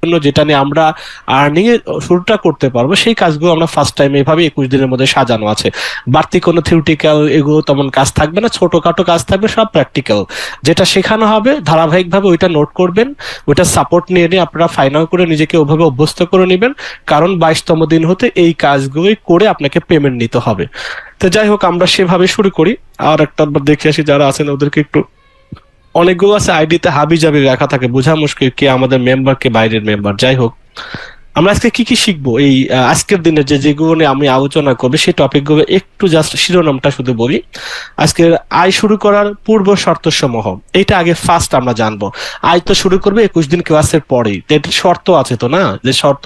জন্য, যেটা নিয়ে আমরা আর্নিং এর শুরুটা করতে পারবো, সেই কাজগুলো আমরা ফার্স্ট টাইম এভাবে 21 দিনের মধ্যে সাজানো আছে। বাড়তি কোনো থিওরিটিক্যাল এগুলো তেমন কাজ থাকবে না, ছোটখাটো কাজ থাকবে, সব প্র্যাকটিক্যাল। যেটা শেখানো হবে ধারাবাহিকভাবে ওইটা নোট করবেন, ওইটা সাপোর্ট নিয়ে নিয়ে আপনারা ফাইনাল করে নিজেকে ওভাবে অভ্যস্ত করে নেবেন। কারণ 22তম দিন হতে এই কাজগুলোই করে আপনাকে পেমেন্ট নিতে হবে। তো যাই হোক, আমরা সেভাবে শুরু করি। আর একটা বার দেখে আসি যারা আছেন ওদেরকে একটু। অনেকগুলো আছে আইডিতে হাবি জাবি লেখা থাকে, বোঝা মুশকিল কে আমাদের মেম্বার কে বাইরের মেম্বার। যাই হোক, আমরা আজকে কি কি শিখবো এই আজকের দিনে যেগুলো নিয়ে আমি আলোচনা করবো, সেই টপিকগুলো একটু জাস্ট শিরোনামটা শুধু বলি। আজকের আয় শুরু করার পূর্ব শর্ত সমূহ, এটা আগে ফার্স্ট আমরা জানবো। আয় তো শুরু করবে 21 দিন ক্লাসের পরেই, তো এটার শর্ত আছে তো না, যে শর্ত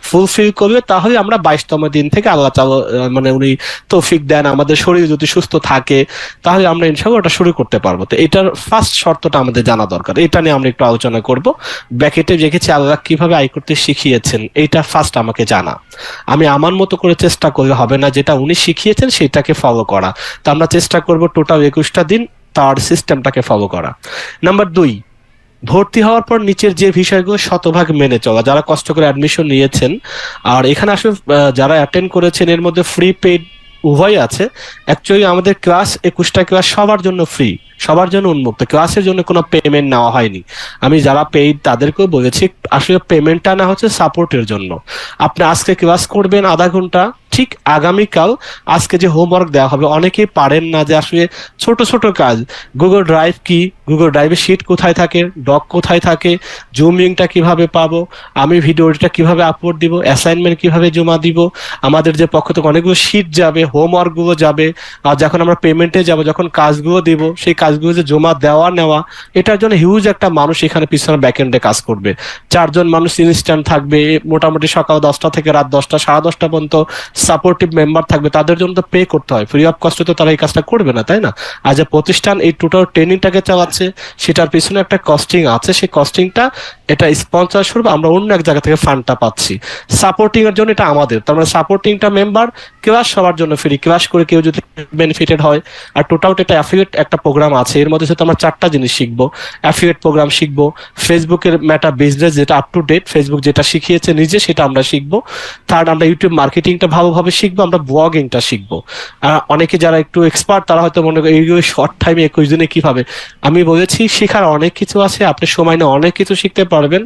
ফুলফিল করবে তাহলে আমরা 22তম দিন থেকে আল্লাহ তাআলা মানে উনি তৌফিক দেন, আমাদের শরীর যদি সুস্থ থাকে তাহলে আমরা ইনশাআল্লাহ ওটা শুরু করতে পারবো। তো এটার ফার্স্ট শর্তটা আমাদের জানা দরকার, এটা নিয়ে আমরা একটু আলোচনা করব। ব্যাকেটে রেখেছি আল্লাহ কিভাবে আয় করতে শিখিয়েছেন, এইটা ফার্স্ট আমাকে জানা। আমি আমার মতো করে চেষ্টা করলে হবে না, যেটা উনি শিখিয়েছেন সেটাকে ফলো করা। তো আমরা চেষ্টা করব টোটাল 21টা দিন তার সিস্টেমটাকে ফলো করা। নাম্বার 2, ভর্তি হওয়ার পর নিচের যে বিষয়গুলো শতভাগ মেনে চলা। যারা কষ্ট করে অ্যাডমিশন নিয়েছেন, আর এখানে আসলে যারা অ্যাটেন্ড করেছেন এর মধ্যে ফ্রি পেইড উভয় আছে। অ্যাকচুয়ালি আমাদের ক্লাস 21টা ক্লাস সবার জন্য ফ্রি, সবার জন্য উন্মুক্ত, ক্লাসের জন্য কোনো পেমেন্ট নেওয়া হয়নি। আমি যারা পেইড তাদেরকেও বলেছি আসলে পেমেন্টটা না হচ্ছে সাপোর্টের জন্য। আপনি আজকে ক্লাস করবেন আধা ঘন্টা, ঠিক আগামীকাল আজকে যে হোমওয়ার্ক দেওয়া হবে, অনেকেই পারেন না যে আসলে ছোট ছোট কাজ, গুগল ড্রাইভ কি, গুগল ড্রাইভে শিট কোথায় থাকে, ডক কোথায় থাকে, জুম লিঙ্কটা কিভাবে পাবো, আমি ভিডিওটা কিভাবে আপলোড দিব, অ্যাসাইনমেন্ট কিভাবে জমা দিব, আমাদের যে পক্ষ থেকে অনেকগুলো শিট যাবে, হোমওয়ার্ক গুলো যাবে, আর যখন আমরা পেমেন্টে যাব, যখন কাজগুলো দিব, সেই কাজগুলো যে জমা দেওয়া নেওয়া, এটার জন্য হিউজ একটা মানুষ এখানে পিছনে ব্যাকএন্ডে কাজ করবে। 4জন মানুষ ইনস্ট্যান্ট থাকবে, মোটামুটি সকাল 10টা থেকে রাত 10টা, 10:30 পর্যন্ত সাপোর্টিভ মেম্বার থাকবে। তাদের জন্য তো পে করতে হয়, ফ্রি অফ কস্টে তো তারা এই কাজটা করবে না, তাই না? আর যে প্রতিষ্ঠান এই টোটাল ট্রেনিংটাকে চালাচ্ছে সেটার পিছনে একটা কস্টিং আছে, সেই কস্টিংটা এটা স্পন্সর স্বরূপ আমরা অন্য এক জায়গা থেকে ফান্ডটা পাচ্ছি। সাপোর্টিং এর জন্য এটা আমাদের, তার মানে সাপোর্টিংটা মেম্বার, ক্লাস সবার জন্য ফ্রি, ক্লাস করে কেউ যদি বেনিফিটেড হয়। আর টোটাল এটা অ্যাফিলিয়েট একটা প্রোগ্রাম আছে, এর মধ্যে সাথে আমরা 4টা জিনিস শিখবো। অ্যাফিলিয়েট প্রোগ্রাম শিখবো, ফেসবুকের মেটা বিজনেস যেটা আপ টু ডেট, ফেসবুক যেটা শিখিয়েছে নিজে সেটা আমরা শিখবো। থার্ড, আমরা ইউটিউব মার্কেটিংটা ভালোভাবে শিখবো, আমরা ব্লগিংটা শিখবো। অনেকে যারা একটু এক্সপার্ট তারা হয়তো মনে করেন এইগুলো শর্ট টাইমে 21 দিনে কিভাবে। আমি বলেছি শেখার অনেক কিছু আছে, আপনি সময় নিয়ে অনেক কিছু শিখতে পারবেন।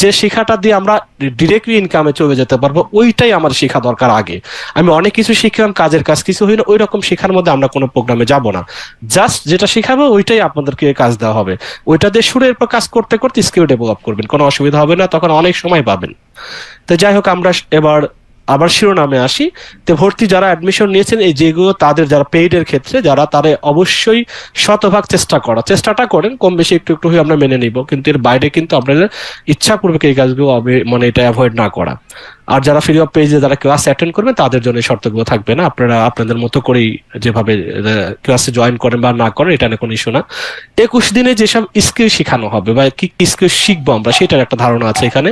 যে শেখাটা দিয়ে আমরা ডিরেক্টলি ইনকামে চলে যেতে পারবো, ওইটাই আমার শেখা দরকার আগে। আমি অনেক কিছু শিখলাম, কাজের কাজ কিছু হইলো, ওই রকম শেখার মধ্যে আমরা কোনো প্রোগ্রামে যাব না। জাস্ট যেটা শেখাবো ওইটাই আপনাদেরকে কাজ দেওয়া হবে। ওইটা দিয়ে শুরু, এরপর কাজ করতে করতে স্কিল ডেভেলপ করবেন, কোনো অসুবিধা হবে না, তখন অনেক সময় পাবেন। তো যাই হোক, আমরা এবার আবার শিরোনামে আসি। তো ভর্তি যারা অ্যাডমিশন নিয়েছেন এই যেগুলো তাদের, যারা পেইড এর ক্ষেত্রে যারা, তারা অবশ্যই শতভাগ চেষ্টাটা করেন, কম বেশি একটু একটু হয়ে আমরা মেনে নিব, কিন্তু এর বাইরে কিন্তু আপনাদের ইচ্ছাপূর্বক এই কাজগুলো মানে এটা অ্যাভয়েড না করা। আর যারা ফ্রি অফ পেজে যারা ক্লাস অ্যাটেন্ড করবেন তাদের জন্য এই শর্তগুলো থাকবে না, আপনারা আপনাদের মতো করেই যেভাবে ক্লাসে জয়েন করেন বা না করেন এটা নিয়ে কোনো ইস্যু না। 21 দিনে যেসব স্কিল শেখানো হবে বা কি স্কিল শিখবো আমরা, সেটার একটা ধারণা আছে এখানে।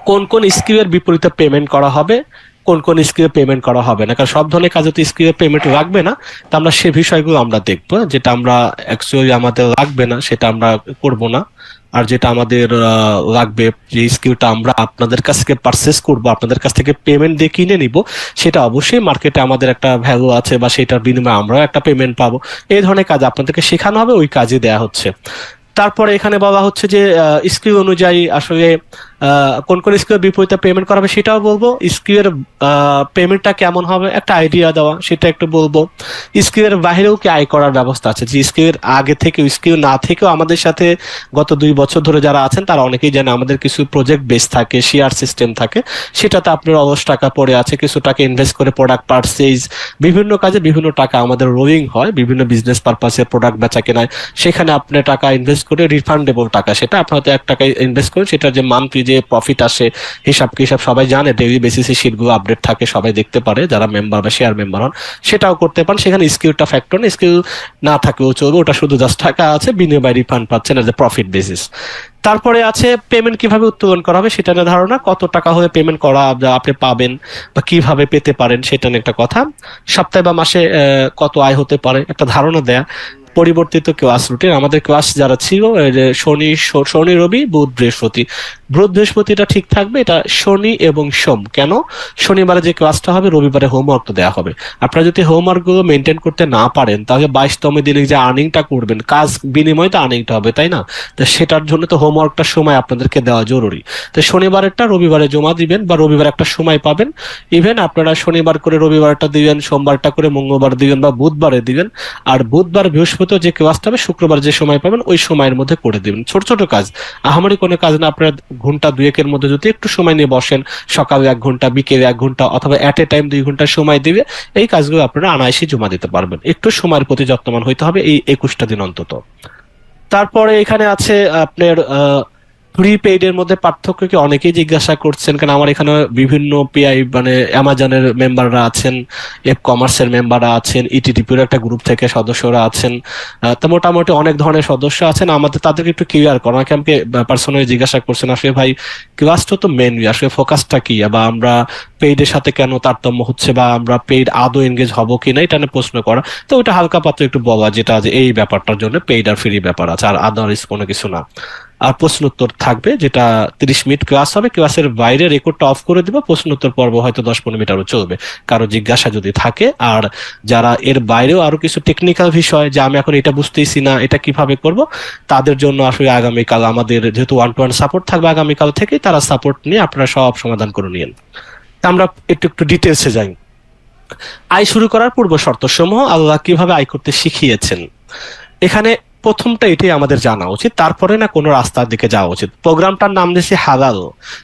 কোন কোন স্কিলের বিপরীতে পেমেন্ট করা হবে, কোন কোন স্কিলে পেমেন্ট করা হবে না, কারণ সব ধরনের কাজে তো স্কিলে পেমেন্ট লাগবে না। তো আমরা সে বিষয়গুলো আমরা দেখবো, যেটা আমরা অ্যাকচুয়ালি আমাদের লাগবে না সেটা আমরা করব না। আর যেটা আমাদের লাগবে, যে স্কিলটা আমরা আপনাদের কাছ থেকে পারচেস করবো, আপনাদের কাছ থেকে পেমেন্ট দিয়ে কিনে নিব, সেটা অবশ্যই মার্কেটে আমাদের একটা ভ্যালু আছে বা সেটার বিনিময়ে আমরাও একটা পেমেন্ট পাবো। এই ধরনের কাজ আপনাদেরকে শেখানো হবে, ওই কাজে দেয়া হচ্ছে। তারপরে এখানে বলা হচ্ছে যে স্কিল অনুযায়ী আসলে কোন কোন স্কিলের বিপরীতে পেমেন্ট করা হবে সেটাও বলবো। স্কিলের পেমেন্টটা কেমন হবে একটা আইডিয়া দেওয়া, সেটা একটু বলবো। স্কিলের বাইরেও কি আয় করার ব্যবস্থা আছে, যে স্কিলের আগে থেকে, স্কিল না থেকেও আমাদের সাথে গত 2 বছর ধরে যারা আছেন তারা অনেকেই জানে আমাদের কিছু প্রজেক্ট বেস থাকে, শেয়ার সিস্টেম থাকে, সেটাতে আপনার অলস টাকা পড়ে আছে, কিছু টাকা ইনভেস্ট করে প্রোডাক্ট পারচেজ, বিভিন্ন কাজে বিভিন্ন টাকা আমাদের রোলিং হয়, বিভিন্ন বিজনেস পারপাসে প্রোডাক্ট বেচা কেনায়, সেখানে আপনি টাকা ইনভেস্ট করে রিফান্ডেবল টাকা, সেটা আপনার হয়তো 1 টাকা ইনভেস্ট করেন, সেটার যে মান্থলি যে প্রফিট আসে, হিসাব কিসাব সবাই জানে, ডেইলি বেসিসে শিটগুলো আপডেট থাকে, সবাই দেখতে পারে যারা মেম্বার বা শেয়ার মেম্বার হন, সেটাও করতে পারেন। সেখানে স্কিলটা ফ্যাক্টর না, স্কিল না থাকলেও চলবে, ওটা শুধু জাস্ট টাকা আছে, বিনিময় রিফান্ড পাচ্ছেন এজ এ প্রফিট বেসিস। তারপরে আছে পেমেন্ট কিভাবে উত্তোলন করা হবে সেটা নিয়ে ধারণা, কত টাকা হলে পেমেন্ট করা আপনি পাবেন বা কিভাবে পেতে পারেন সেটা নিয়ে একটা কথা। সপ্তাহে বা মাসে কত আয় হতে পারে একটা ধারণা দেয়া। পরিবর্তিত ক্লাস রুটিন, আমাদের ক্লাস যারা ছিল এই যে শনি রবি বুধ বৃহস্পতি বুধ বৃহস্পতিটা ঠিক থাকবে, এটা শনি এবং সোম। কেন? শনিবারে যে ক্লাসটা হবে রবিবারে হোমওয়ার্ক তো দেওয়া হবে। আপনারা যদি হোমওয়ার্ক গুলো মেনটেন করতে না পারেন তাহলে 22তম দিনে যে আর্নিংটা করবেন, কাজ বিনিময়ে তো আর্নিংটা হবে, তাই না? তো সেটার জন্য তো হোমওয়ার্কটা সময় আপনাদেরকে দেওয়া জরুরি। তো শনিবারেরটা রবিবারে জমা দিবেন, বা রবিবার একটা সময় পাবেন। ইভেন আপনারা শনিবার করে রবিবারটা দিবেন, সোমবারটা করে মঙ্গলবার দিবেন, বা বুধবারে দিবেন। আর বুধবার বৃহস্পতি যে ক্লাসটা হবে শুক্রবার যে সময় পাবেন ওই সময়ের মধ্যে করে দিবেন। ছোট ছোট কাজ, আহামরি কোনো কাজ না। আপনার ঘন্টা দুয়েকের মধ্যে যদি একটু সময় নিয়ে বসেন, সকালে 1 ঘন্টা, বিকেলে 1 ঘন্টা, অথবা এট এ টাইম 2 ঘন্টা সময় দিবে, এই কাজগুলো আপনারা অনায়াসে জমা দিতে পারবেন। একটু সময়ের প্রতি যত্নবান হইতে হবে এই 21টা দিন অন্তত। তারপরে এখানে আছে আপনার প্রি পেইড এর মধ্যে পার্থক্য কি অনেকেই জিজ্ঞাসা করছেন, কারণ আমার এখানে বিভিন্ন পিআই মানে অ্যামাজনের মেম্বাররা আছেন, এফ কমার্সের মেম্বাররা আছেন, ইটিডিপির একটা গ্রুপ থেকে সদস্যরা আছেন। তো মোটামুটি অনেক ধরনের সদস্য আছেন। আমাদের তাদেরকে একটু ক্লিয়ার করা, আমাকে পার্সোনালি জিজ্ঞাসা করছেন আসলে ভাই ক্লাসটা তো মেনলি আসলে ফোকাসটা কি, বা আমরা পেইডের সাথে কেন তারতম্য হচ্ছে, বা আমরা পেইড আদৌ এনগেজ হব কিনা, এটা নিয়ে প্রশ্ন করা। তো ওইটা হালকা পাতলা একটু বলা, যেটা যে এই ব্যাপারটার জন্য পেইড আর ফ্রি ব্যাপার আছে, আর আদার্স কোনো কিছু না। আর প্রশ্ন উত্তর থাকবে, যেটা 30 মিনিট ক্লাস হবে, ক্লাসের বাইরে রেকর্ডটা অফ করে দিব, প্রশ্ন উত্তর পর্ব হয়তো 10-15 মিনিট আরো চলবে কারো জিজ্ঞাসা যদি থাকে। আর যারা এর বাইরেও আরো কিছু টেকনিক্যাল বিষয়, যে আমি এখন এটা বুঝতেইছি না এটা কিভাবে করব, তাদের জন্য আসলে আগামীকাল আমাদের যেহেতু 1-to-1 সাপোর্ট থাকবে, আগামীকাল থেকেই তারা সাপোর্ট নিয়ে আপনারা সব সমাধান করে নিন। আমরা একটু একটু ডিটেলসে যাই। আয় শুরু করার পূর্ব শর্ত সমূহ, আল্লাহ কিভাবে আয় করতে শিখিয়েছেন। এখানে প্রথমটা এটাই আমাদের জানা উচিত, তারপরে না কোনো রাস্তার দিকে যাওয়া উচিত। প্রোগ্রামটার নাম দিয়েছি হালাল।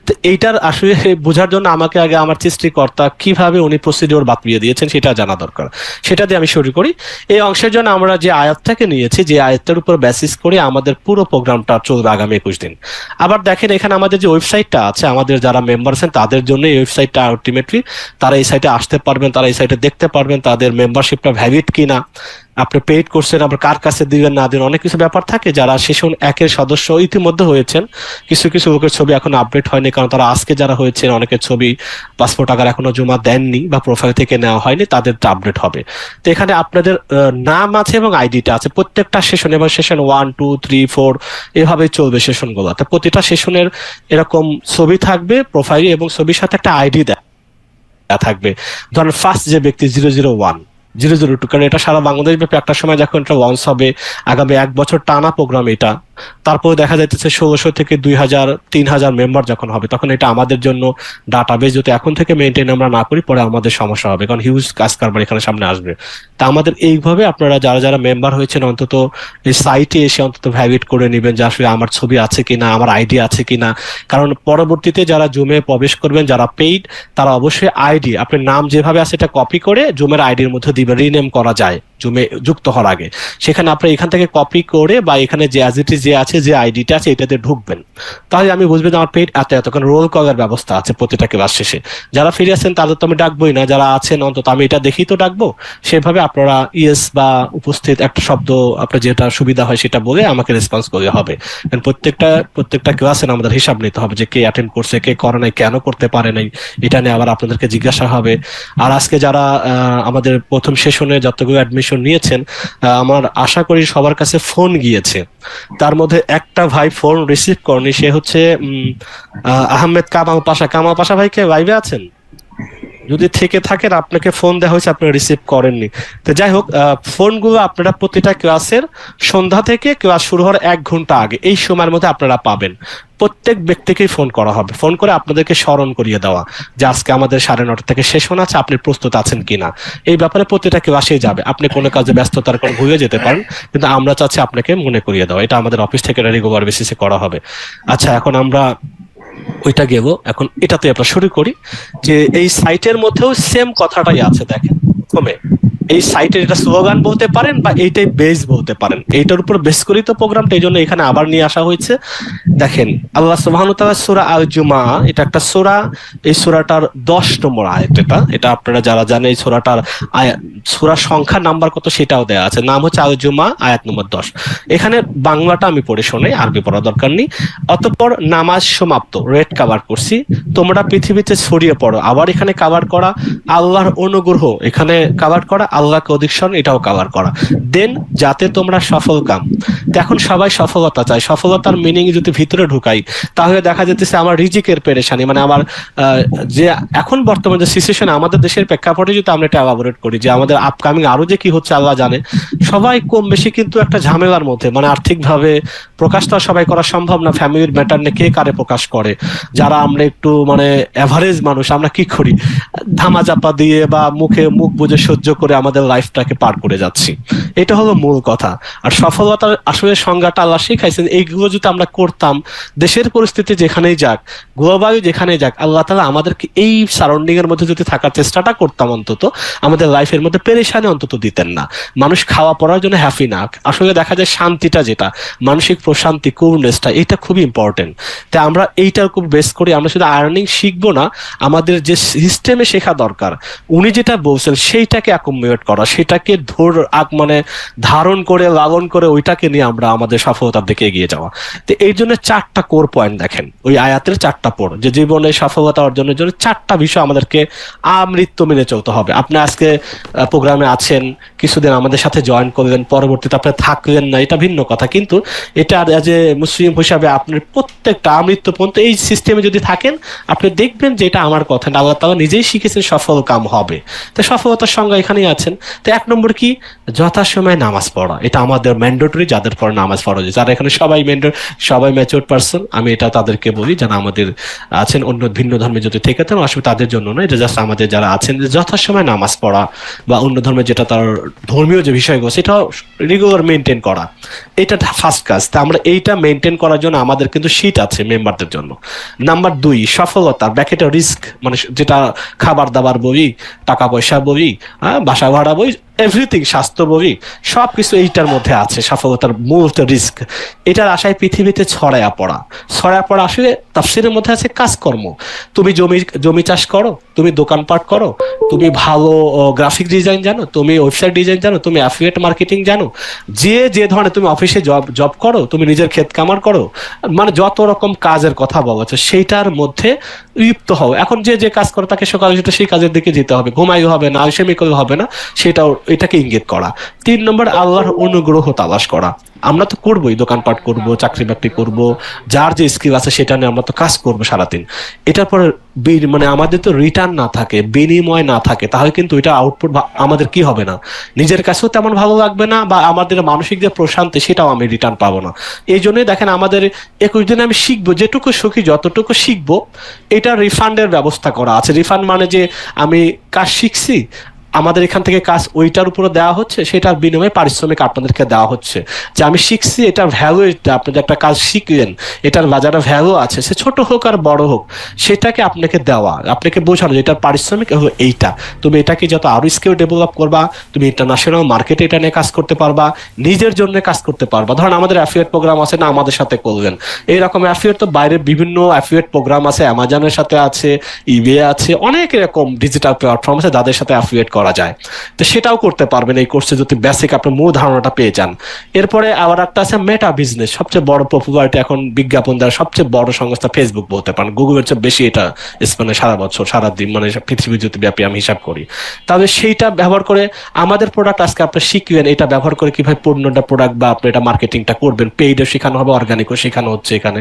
তো এইটার আসলে বোঝার জন্য আমাকে আগে আমার সৃষ্টিকর্তা কিভাবে উনি প্রসিডিওর বাতলিয়ে দিয়েছেন সেটা জানা দরকার। সেটা দিয়ে আমি শুরু করি। এই অংশের জন্য আমরা যে আয়াতটাকে নিয়েছি, যে আয়াতটার উপর বেসিস করে আমাদের পুরো প্রোগ্রামটা চলবে আগামী 21 দিন। আবার দেখেন এখানে আমাদের যে ওয়েবসাইটটা আছে, আমাদের যারা মেম্বার আছেন তাদের জন্য এই ওয়েবসাইটটা আলটিমেটলি, তারা এই সাইটে আসতে পারবেন, তারা এই সাইটে দেখতে পারবেন তাদের মেম্বারশিপটা ভ্যালিড কিনা, আপনি পেইড করছেন আবার কার কাছে দিবেন না দিবেন, অনেক কিছু ব্যাপার থাকে। যারা সেশন 1-এর সদস্য ইতিমধ্যে হয়েছেন, কিছু কিছু লোকের ছবি এখন আপডেট হয়নি, কারণ তারা আজকে যারা হয়েছেন অনেকের ছবি পাসপোর্ট আকার এখনো জমা দেননি বা প্রোফাইল থেকে নেওয়া হয়নি, তাদের আপডেট হবে। তো এখানে আপনাদের নাম আছে এবং আইডিটা আছে প্রত্যেকটা সেশন, এবং সেশন 1, 2, 3, 4 এভাবে চলবে সেশনগুলো। তো প্রতিটা সেশনের এরকম ছবি থাকবে প্রোফাইল, এবং ছবির সাথে একটা আইডি দেয়া থাকবে। ধরেন ফার্স্ট যে ব্যক্তি 001, 002, কারণ এটা সারা বাংলাদেশ ব্যাপী একটা সময় যখন এটা লঞ্চ হবে, আগামী 1 বছর টানা প্রোগ্রাম এটা। তারপরে দেখা যাইতেছে 1600 থেকে 2000, 3000 মেম্বার যখন হবে, তখন এটা আমাদের জন্য ডাটাবেস যদি এখন থেকে মেনটেন আমরা না করি, পরে আমাদের সমস্যা হবে, কারণ হিউজ কাজ কারবার এখানে সামনে আসবে। তা আমাদের এইভাবে আপনারা যারা যারা মেম্বার হয়েছেন অন্তত এই সাইটে এসে অন্তত ভ্যালিড করে নেবেন যে আসলে আমার ছবি আছে কিনা, আমার আইডি আছে কিনা। কারণ পরবর্তীতে যারা জুমে প্রবেশ করবেন, যারা পেইড, তারা অবশ্যই আইডি, আপনার নাম যেভাবে আছে এটা কপি করে জুমের আইডির মধ্যে দিবেন। রিনেম করা যায় জুমে যুক্ত হওয়ার আগে, সেখানে আপনি এখান থেকে কপি করে, বা এখানে যে অ্যাজ ইট ইজ যে আছে, যে আইডিটা আছে এটাতে ঢুকবেন। তাহলে আমি বুঝবেন আমার পেইড এত এত, কারণ রোল কলার ব্যবস্থা আছে প্রতিটা ক্লাস শেষে। যারা ফিরে আসেন তাদের তো আমি ডাকবোই না, যারা আছেন অন্তত আমি এটা দেখেই তো ডাকবো। সেভাবে আপনারা ইয়েস বা উপস্থিত একটা শব্দ আপনার যেটা সুবিধা হয় সেটা বলে আমাকে রেসপন্স করলে হবে। কারণ প্রত্যেকটা ক্লাসের আমাদের হিসাব নিতে হবে, যে কে অ্যাটেন্ড করছে, কে করে নাই, কেন করতে পারে নাই, এটা নিয়ে আবার আপনাদেরকে জিজ্ঞাসা হবে। আর আজকে যারা আমাদের প্রথম সেশনে যতগুলো অ্যাডমিশন নিয়েছেন, আমার আশা করি সবার কাছে ফোন গিয়েছে। তার মধ্যে একটা ভাই ফোন রিসিভ করেনি, সে হচ্ছে আহমেদ কামাল পাশা। কামাল পাশা ভাই কে লাইভে আছেন? যদি থেকে থাকেন, আপনাকে ফোন দেওয়া হয়েছে, আপনি রিসিভ করেননি। তো যাই হোক, ফোনগুলো আপনারা প্রতিটা ক্লাসের সন্ধ্যা থেকে ক্লাস শুরু হওয়ার 1 ঘন্টা আগে এই সময়ের মধ্যে আপনারা পাবেন। প্রত্যেক ব্যক্তিকেই ফোন করা হবে, ফোন করে আপনাদেরকে স্মরণ করিয়ে দেওয়া যে আজকে আমাদের 9:30 থেকে সেশন আছে, আপনি প্রস্তুত আছেন কিনা। এই ব্যাপারে প্রতিটা ক্লাসেই যাবে। আপনি কোনো কাজে ব্যস্ততার কারণে ভুলে যেতে পারেন, কিন্তু আমরা চাচ্ছি আপনাকে মনে করিয়ে দেওয়া। এটা আমাদের অফিস থেকে রেগুলার বেসিসে করা হবে। আচ্ছা, এখন আমরা ওইটা গেব, এখন এটাতে আমরা শুরু করি। যে এই সাইটের মধ্যেও সেম কথাটাই আছে। দেখেন প্রথমে এই সাইটের এটা স্লোগান বলতে পারেন, বা এইটাই বেস বলতে পারেন, এইটার উপর বেস করেই তো প্রোগ্রামটা, এই জন্য এখানে আবার নিয়ে আসা হয়েছে। দেখেন আল্লাহ সুবহানাহু ওয়া তাআলা সূরা আল জুমা, এটা একটা সূরা, এই সূরাটার 10 নম্বর আয়াত। এটা আপনারা যারা জানেন এই সূরাটার সূরা সংখ্যা নাম্বার কত সেটাও দেয়া আছে, নাম হচ্ছে আল জুমা, আয়াত নম্বর 10। এখানে বাংলাটা আমি পড়ে শোনাই, আরবি পড়া দরকার নেই। অতঃপর নামাজ সমাপ্ত, রেড কাভার করছি, তোমরা পৃথিবীতে ছড়িয়ে পড়ো, আবার এখানে কাভার করা আল্লাহর অনুগ্রহ, এখানে কাভার করা আল্লাহকে অধিক স্মরণ, এটাও কাভার করা, দেন যাতে তোমরা সফল কাম। তো এখন সবাই সফলতা চায়, সফলতার মিনিং যদি ভিতরে ঢুকাই তাহলে দেখা যেতেছে আমার রিজিকের পেরেশানি, মানে আমার যে এখন বর্তমান যে সিচুয়েশন আমাদের দেশের প্রেক্ষাপটে যদি আমরা এটা এলাবোরেট করি যে আমাদের আপকামিং আরো যে কি হচ্ছে আল্লাহ জানে, সবাই কম বেশি কিন্তু একটা ঝামেলার মধ্যে, মানে আর্থিকভাবে প্রকাশ তো আর সবাই করা সম্ভব না, ফ্যামিলির ম্যাটার নিয়ে কে কারে প্রকাশ করে, যারা আমরা একটু মানে এভারেজ মানুষ আমরা কি করি, ধামাচাপা দিয়ে বা মুখে মুখ বুজে সহ্য করে আমাদের লাইফটাকে পার করে যাচ্ছি। এটা হলো মূল কথা। আর সফলতার আসলে সংজ্ঞাটা আল্লাহ শিখাইছেন, এইগুলো যদি আমরা করতাম, দেশের পরিস্থিতি যেখানেই যাক, গ্লোবাল যেখানেই যাক, আল্লাহ তাআলা আমাদেরকে এই সারাউন্ডিং এর মধ্যে যদি থাকার চেষ্টাটা করতাম, অন্তত আমাদের লাইফের মধ্যে পেরেশানি অন্তত দিতেন না। মানুষ খাওয়া পড়ার জন্য হ্যাপি না, আসলে দেখা যায় শান্তিটা যেটা মানসিক প্রশান্তি, কুলনেসটা, এটা খুবই ইম্পর্টেন্ট। তাই আমরা এইটার উপর বেস করি, আমরা শুধু আর্নিং শিখবো না, আমাদের যে সিস্টেমে শেখা দরকার, উনি যেটা বলছেন সেইটাকে অ্যাকোমোডেট করা, সেটাকে মানে ধারণ করে লালন করে ওইটাকে নিয়ে আমরা আমাদের সফলতার দিকে এগিয়ে যাওয়া। তো এই জন্য 4টা কোর পয়েন্ট দেখেন ওই আয়াতের, 4টা পড় যে জীবনে সফলতা অর্জনের জন্য 4টা বিষয় আমাদেরকে আমৃত্যু মেনে চলতে হবে। আপনি আজকে প্রোগ্রামে আছেন, কিছুদিন আমাদের সাথে জয়েন করলেন, পরবর্তীতে আপনি থাকলেন না, এটা ভিন্ন কথা, কিন্তু এটা অ্যাজ এ মুসলিম হিসাবে আপনার প্রত্যেকটা আমৃত্যু পর্যন্ত এই সিস্টেমে যদি থাকেন, আপনি দেখবেন যে এটা আমার কথা না, আল্লাহ তাআলা নিজেই শিখেছেন সফল কাম হবে। তো সফলতার সংজ্ঞা এখানেই আছেন। তো 1 নম্বর কি, যথাসময়ে নামাজ পড়া, এটা আমাদের ম্যান্ডেটরি, যাদের পর নামাজ ফরজ, যারা এখানে সবাই ম্যাচিউরড পারসন, আমি এটা তাদেরকে বলি, যারা আমাদের আছেন অন্য ভিন্ন ধর্মে যদি থেকে থাকেন আসলে তাদের জন্য নয়, এটা জাস্ট আমাদের যারা আছেন, যে যথাসময়ে নামাজ পড়া বা অন্য ধর্মের যেটা তার ধর্মীয় যে বিষয়গুলো সেটা রেগুলার মেনটেন করা, এটা ফার্স্ট কাজ। তা আমরা এইটা মেনটেন করার জন্য আমাদের কিন্তু শীট আছে মেম্বারদের জন্য। নাম্বার 2, সফলতা ব্যাকেটে রিস্ক, মানে যেটা খাবার দাবার বই, টাকা পয়সা বই, বাসা ভাড়া বই, এভরিথিং, স্বাস্থ্য বই, সবকিছু এইটার মধ্যে আছে। সফলতার মূল রিস্ক, এটার আশায় পৃথিবীতে ছড়ায়া পড়া আসলে তাফসীরের মধ্যে আছে কাজকর্ম। তুমি জমি চাষ করো, তুমি দোকানপাট করো, তুমি ভালো গ্রাফিক ডিজাইন জানো, তুমি ওয়েবসাইট ডিজাইন জানো, তুমি অ্যাফিলিয়েট মার্কেটিং জানো, যে ধরনের তুমি অফিসে জব করো, তুমি নিজের ক্ষেত কামার করো, মানে যত রকম কাজের কথা বলা হচ্ছে সেইটার মধ্যে লিপ্ত হও। এখন যে কাজ করে তাকে সকালে যেটা সেই কাজের দিকে যেতে হবে, ঘুমাই হবে না, আলসেমি করলে হবে না, সেটাও এটাকে ইঙ্গিত করা। 3 নম্বর, আল্লাহর অনুগ্রহ তালাশ করা। আমরা তো করবোই, দোকানপাট করব, চাকরি বাকরি করব, যার যে স্কিল আছে সেটা নিয়ে আমরা তো কাজ করবো সারাদিন। এটার পরে মানে আমাদের তো রিটার্ন না থাকে, বিনিময় না থাকে, তাহলে কিন্তু এটা আউটপুট আমাদের কি হবে না, নিজের কাছেও তেমন ভালো লাগবে না, বা আমাদের মানসিক যে প্রশান্তি সেটাও আমি রিটার্ন পাবো না। এই জন্যই দেখেন আমাদের 21 দিনে আমি শিখবো, যেটুকু সুখী যতটুকু শিখবো, এটা রিফান্ডের ব্যবস্থা করা আছে। রিফান্ড মানে যে আমি কাজ শিখছি, আমাদের এখান থেকে কাজ ওইটার উপরে দেওয়া হচ্ছে, সেটার বিনিময়ে পারিশ্রমিক আপনাদেরকে দেওয়া হচ্ছে, যে আমি শিখছি এটার ভ্যালু, এটা আপনি যে একটা কাজ শিখলেন এটার বাজারে ভ্যালু আছে, সে ছোট হোক আর বড় হোক, সেটাকে আপনাকে দেওয়া, আপনাকে বোঝানো যে এটার পারিশ্রমিক হলো এইটা। তুমি এটাকে যত আরো স্কিল ডেভেলপ করবা, তুমি ইন্টারন্যাশনাল মার্কেটে এটা নিয়ে কাজ করতে পারবা, নিজের জন্য কাজ করতে পারবা। ধরেন আমাদের অ্যাফিলিয়েট প্রোগ্রাম আছে না, আমাদের সাথে করলেন, এইরকম অ্যাফিলিয়েট তো বাইরে বিভিন্ন অ্যাফিলিয়েট প্রোগ্রাম আছে, অ্যামাজনের সাথে আছে, ইবে আছে, অনেক এরকম ডিজিটাল প্ল্যাটফর্ম আছে যাদের সাথে অ্যাফিলিয়েট করা যায়। তো সেটাও করতে পারবেন এই কোর্সে যদি বেসিক আপনি মূল ধারণাটা পেয়ে যান। এরপরে আবার একটা আছে মেটা বিজনেস, সবচেয়ে বড় পপুলারিটি এখন বিজ্ঞাপন দেওয়ার সবচেয়ে বড় সংস্থা ফেসবুক বলতে পারেন, গুগলের চেয়ে বেশি এটা মানে সারা বছর সারা দিন মানে পৃথিবী যদি ব্যাপী আমি হিসাব করি। তাহলে সেইটা ব্যবহার করে আমাদের প্রোডাক্ট আজকে আপনি শিখবেন, এটা ব্যবহার করে কিভাবে পণ্যটা প্রোডাক্ট বা আপনি এটা মার্কেটিংটা করবেন, পেইডও শেখানো হবে, অর্গানিকও শেখানো হচ্ছে এখানে।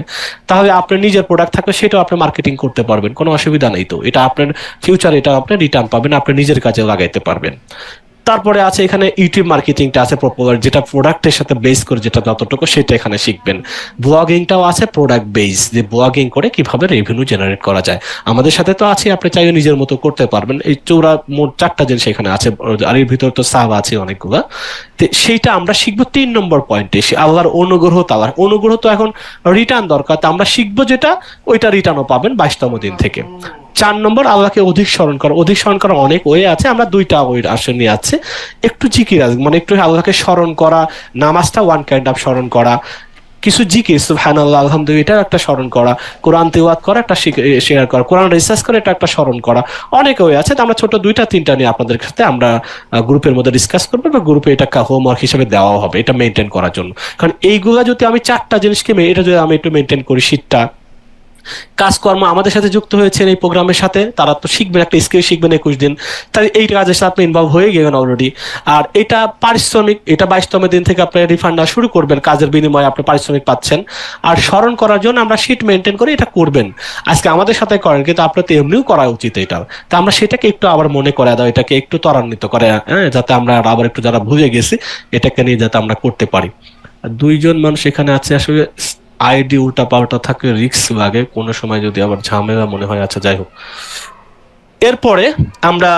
তাহলে আপনার নিজের প্রোডাক্ট থাকলে সেটাও আপনি মার্কেটিং করতে পারবেন, কোনো অসুবিধা নেই। তো এটা আপনার ফিউচার, এটা আপনি রিটার্ন পাবেন, আপনি নিজের কাজে লাগাইতে পারবেন। তারপরে আছে এখানে ইউটিউব মার্কেটিংটা আছে পপুলার, যেটা প্রোডাক্টের সাথে বেস করে যেটা যতটুকু সেটা এখানে শিখবেন। ব্লগিংটাও আছে প্রোডাক্ট বেস, যে ব্লগিং করে কিভাবে রেভিনিউ জেনারেট করা যায়, আমাদের সাথে তো আছে, আপনি চাইলে নিজের মতো করতে পারবেন। এই চৌড়া মোট 4টা জিনিস এখানে আছে, আর এর ভিতর তো সাব আছে অনেকগুলা। তো সেইটা আমরা শিখবো 3 নম্বর পয়েন্টে, আল্লাহর অনুগ্রহ। তাআলার অনুগ্রহ তো এখন রিটার্ন দরকার, তো আমরা শিখবো যেটা ওইটা রিটার্নও পাবেন 22তম দিন থেকে। 4 নম্বর, আল্লাহকে অধিক স্মরণ করা। অধিক স্মরণ করার অনেক ওয়ে আছে, আমরা 2টা ওয়ে আসলে আছে। একটু জিকির মানে একটু আল্লাহকে স্মরণ করা, নামাজটা ওয়ান কাইন্ড অফ স্মরণ করা, কিছু জিকির সুবহানাল্লাহ আলহামদুলিল্লাহ এটা একটা স্মরণ করা, কোরআন তিলাওয়াত করা একটা শেয়ার করা, কোরআন রিসার্চ করে এটা একটা স্মরণ করা, অনেক ওয়ে আছে। তো আমরা ছোট 2টা-3টা নিয়ে আপনাদের সাথে আমরা গ্রুপের মধ্যে ডিসকাস করবো, বা গ্রুপে এটা হোমওয়ার্ক হিসেবে দেওয়াও হবে, এটা মেনটেন করার জন্য। কারণ এইগুলা যদি আমি 4টা জিনিসকে এটা যদি আমি একটু মেনটেন করি, শীতটা কাজকর্ম আমাদের সাথে যুক্ত হয়েছেন এই প্রোগ্রামের সাথে, তারা তো শিখবেন, একটা স্কিল শিখবেন 21 দিন, তাই এই কাজের সাথে আপনি ইনভলভ হয়ে গেলেন অলরেডি। আর এটা পারিশ্রমিক, এটা 22তম দিন থেকে আপনি রিফান্ড দেওয়া শুরু করবেন, কাজের বিনিময়ে আপনি পারিশ্রমিক পাচ্ছেন। আর স্মরণ করার জন্য আমরা শিট মেনটেন করে এটা করবেন, আজকে আমাদের সাথে করেন কিন্তু আপনার তো এমনিও করা উচিত এটা। তা আমরা সেটাকে একটু আবার মনে করে দাও, এটাকে একটু ত্বরান্বিত করে, হ্যাঁ, যাতে আমরা আবার একটু যারা ভুলে গেছি এটাকে নিয়ে যাতে আমরা করতে পারি। আর দুইজন মানুষ এখানে আছে, আসলে আইডি উল্টা পাল্টা থাকলে রিস্ক লাগে কোনো সময় যদি আবার ঝামেলা মনে হয়। আচ্ছা, যাই হোক, এরপরে আমরা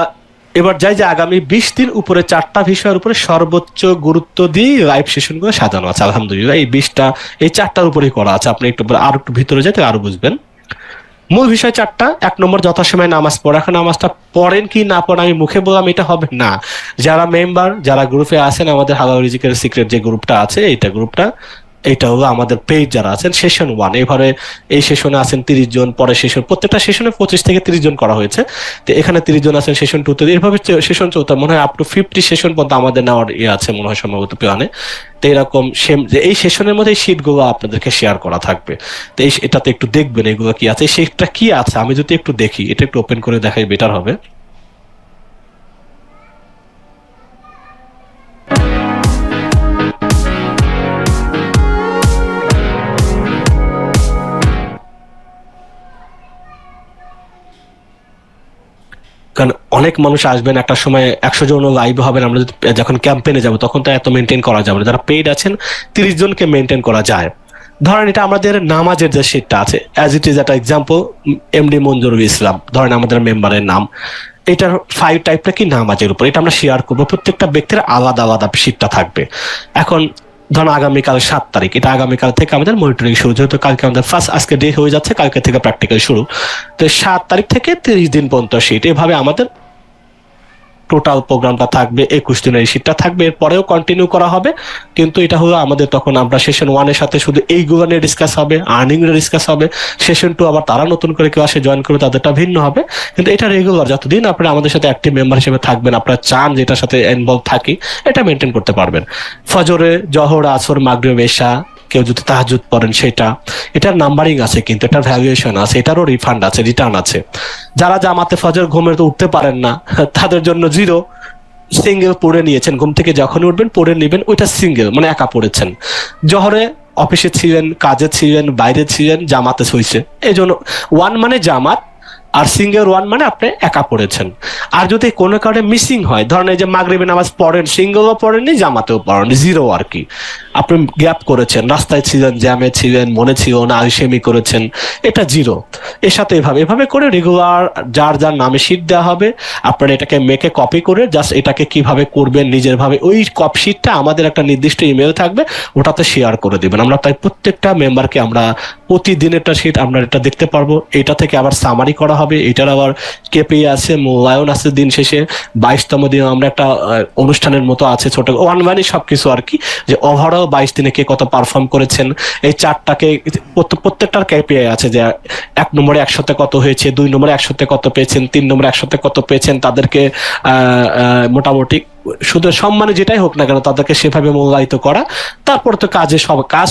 এবার যাই যে আগামী 20 দিন উপরে 4টা বিষয়ের উপরে সর্বোচ্চ গুরুত্ব দিয়ে লাইভ সেশনগুলো সাজানো আছে। আলহামদুলিল্লাহ এই 20টা এই 4টার উপরেই করা আছে। আপনি একটু আর একটু ভিতরে যেতে আরো বুঝবেন। মূল বিষয় 4টা। 1 নম্বর, যথাসময়ে নামাজ পড়া। এখন নামাজটা পড়েন কি না পড়েন আমি মুখে বললাম এটা হবে না। যারা মেম্বার, যারা গ্রুপে আছেন, আমাদের হালাল রিজিকের সিক্রেট যে গ্রুপটা আছে, এইটা গ্রুপটা, এটা হলো আমাদের পেজ যারা আছেন সেশন 1। এবারে এই সেশনে আছেন 30 জন, পরে সেশন প্রত্যেকটা সেশনে 25 থেকে 30 জন করা হয়েছে। তো এখানে 30 জন আছেন সেশন 2 তে, এভাবে সেশন চলতে মনে হয় আপ টু 50 সেশন পর্যন্ত আমাদের নেওয়ার ইয়ে আছে মনে হয় সম্ভবত প্ল্যানে। তো এরকম সেম যে এই সেশনের মধ্যে এই শিটগুলো আপনাদেরকে শেয়ার করা থাকবে। তো এই এটাতে একটু দেখবেন এগুলো কি আছে, সেটা কি আছে আমি যদি একটু দেখি, এটা একটু ওপেন করে দেখাই বেটার হবে। কারণ অনেক মানুষ আসবেন একটা সময়, 100 জন লাইভ হবেন, আমরা যদি যখন ক্যাম্পেইনে যাব তখন তো এত মেনটেন করা যাবে না। যারা পেইড আছেন 30 জনকে মেনটেন করা যায়। ধরেন এটা আমাদের নামাজের যে শিটটা আছে, অ্যাজ ইট ইজ একটা এক্সাম্পল, এমডি মঞ্জুরুল ইসলাম ধরেন আমাদের মেম্বারের নাম, এটার 5 টাইপটা কি নামাজের উপর, এটা আমরা শেয়ার করবো। প্রত্যেকটা ব্যক্তির আলাদা আলাদা শিটটা থাকবে। এখন ধরুন আগামীকাল 7 তারিখ, এটা আগামীকাল থেকে আমাদের মনিটরিং শুরু, যেহেতু কালকে আমাদের ফার্স্ট, আজকে ডে হয়ে যাচ্ছে, কালকে থেকে প্র্যাকটিক্যাল শুরু। তো 7 তারিখ থেকে 30 দিন পর্যন্ত শিট, এভাবে আমাদের টোটাল প্রোগ্রামটা থাকবে। 21 দিনের শীটটা থাকবে, এরপরেও কন্টিনিউ করা হবে। কিন্তু এটা হলো আমাদের তখন আমরা সেশন 1-এর সাথে শুধু এইগুলো নিয়ে ডিসকাস হবে, আর্নিং নিয়ে ডিসকাস হবে। সেশন 2 আবার তারা নতুন করে কেউ আসে জয়েন করবে, তাদেরটা ভিন্ন হবে। কিন্তু এটা রেগুলার, যতদিন আপনারা আমাদের সাথে অ্যাক্টিভ মেম্বার হিসেবে থাকবেন, আপনারা চান যেটার সাথে ইনভলভ থাকি, এটা মেনটেন করতে পারবেন। ফজরে, জহর, আসর, মাগরিব, এশা, কেউ যদি তাহাজ্জুদ পড়েন সেটা, এটার নাম্বারিং আছে, কিন্তু এটার ভ্যালুয়েশন আছে, এটারও রিফান্ড আছে, রিটার্ন আছে। যারা জামাতে ফজর ঘুমের তো উঠতে পারেন না, তাদের জন্য 0। সিঙ্গেল পড়ে নিয়েছেন, ঘুম থেকে যখন উঠবেন পড়ে নেবেন, ওইটা সিঙ্গেল মানে একা পড়েছেন। জহরে অফিসে ছিলেন, কাজে ছিলেন, বাইরে ছিলেন, জামাতে হইছে, এই জন্য 1 মানে জামাত, আর সিঙ্গেল 1 মানে আপনি একা পড়েছেন। আর যদি কোনো কারণে মিসিং হয়, ধরেন এই যে মাগরিবের নামাজ পড়েন, সিঙ্গেলও পড়েননি, জামাতেও পড়েননি, 0 আর কি, আপনি গ্যাপ করেছেন, রাস্তায় ছিলেন, জ্যামে ছিলেন, মনে ছিল না, আলসেমি করেছেন, এটা 0। এর সাথে এভাবে এভাবে করে রেগুলার যার যার নামে শিট দেওয়া হবে। আপনারা এটাকে মেকে কপি করে জাস্ট এটাকে কিভাবে করবেন নিজের ভাবে, ওই কপি শিটটা আমাদের একটা নির্দিষ্ট ইমেল থাকবে, ওটাতে শেয়ার করে দিবেন। আমরা তাই প্রত্যেকটা মেম্বারকে আমরা প্রতিদিন একটা শিট আমরা এটা দেখতে পারবো। এটা থেকে আবার সামারি করা হবে, এটার আবার কেপিআই আছে, মূল্যায়ন আছে। দিন শেষে 22তম দিন আমরা একটা অনুষ্ঠানের মতো আছে, ছোট ওয়ান সবকিছু আর কি, যে ওভারঅল 22 দিনে কে কত পারফর্ম করেছেন। এই 4টাকে প্রত্যেকটার কেপিআই আছে, যে 1 নম্বরে 100তে কত হয়েছে, 2 নম্বরে 100তে কত পেয়েছেন, 3 নম্বরে 100তে কত পেয়েছেন, তাদেরকে মোটামুটি শুধু সম্মানে যেটাই হোক না কেন তাদেরকে সেভাবে মূল্যায়িত করা। তারপর তো কাজ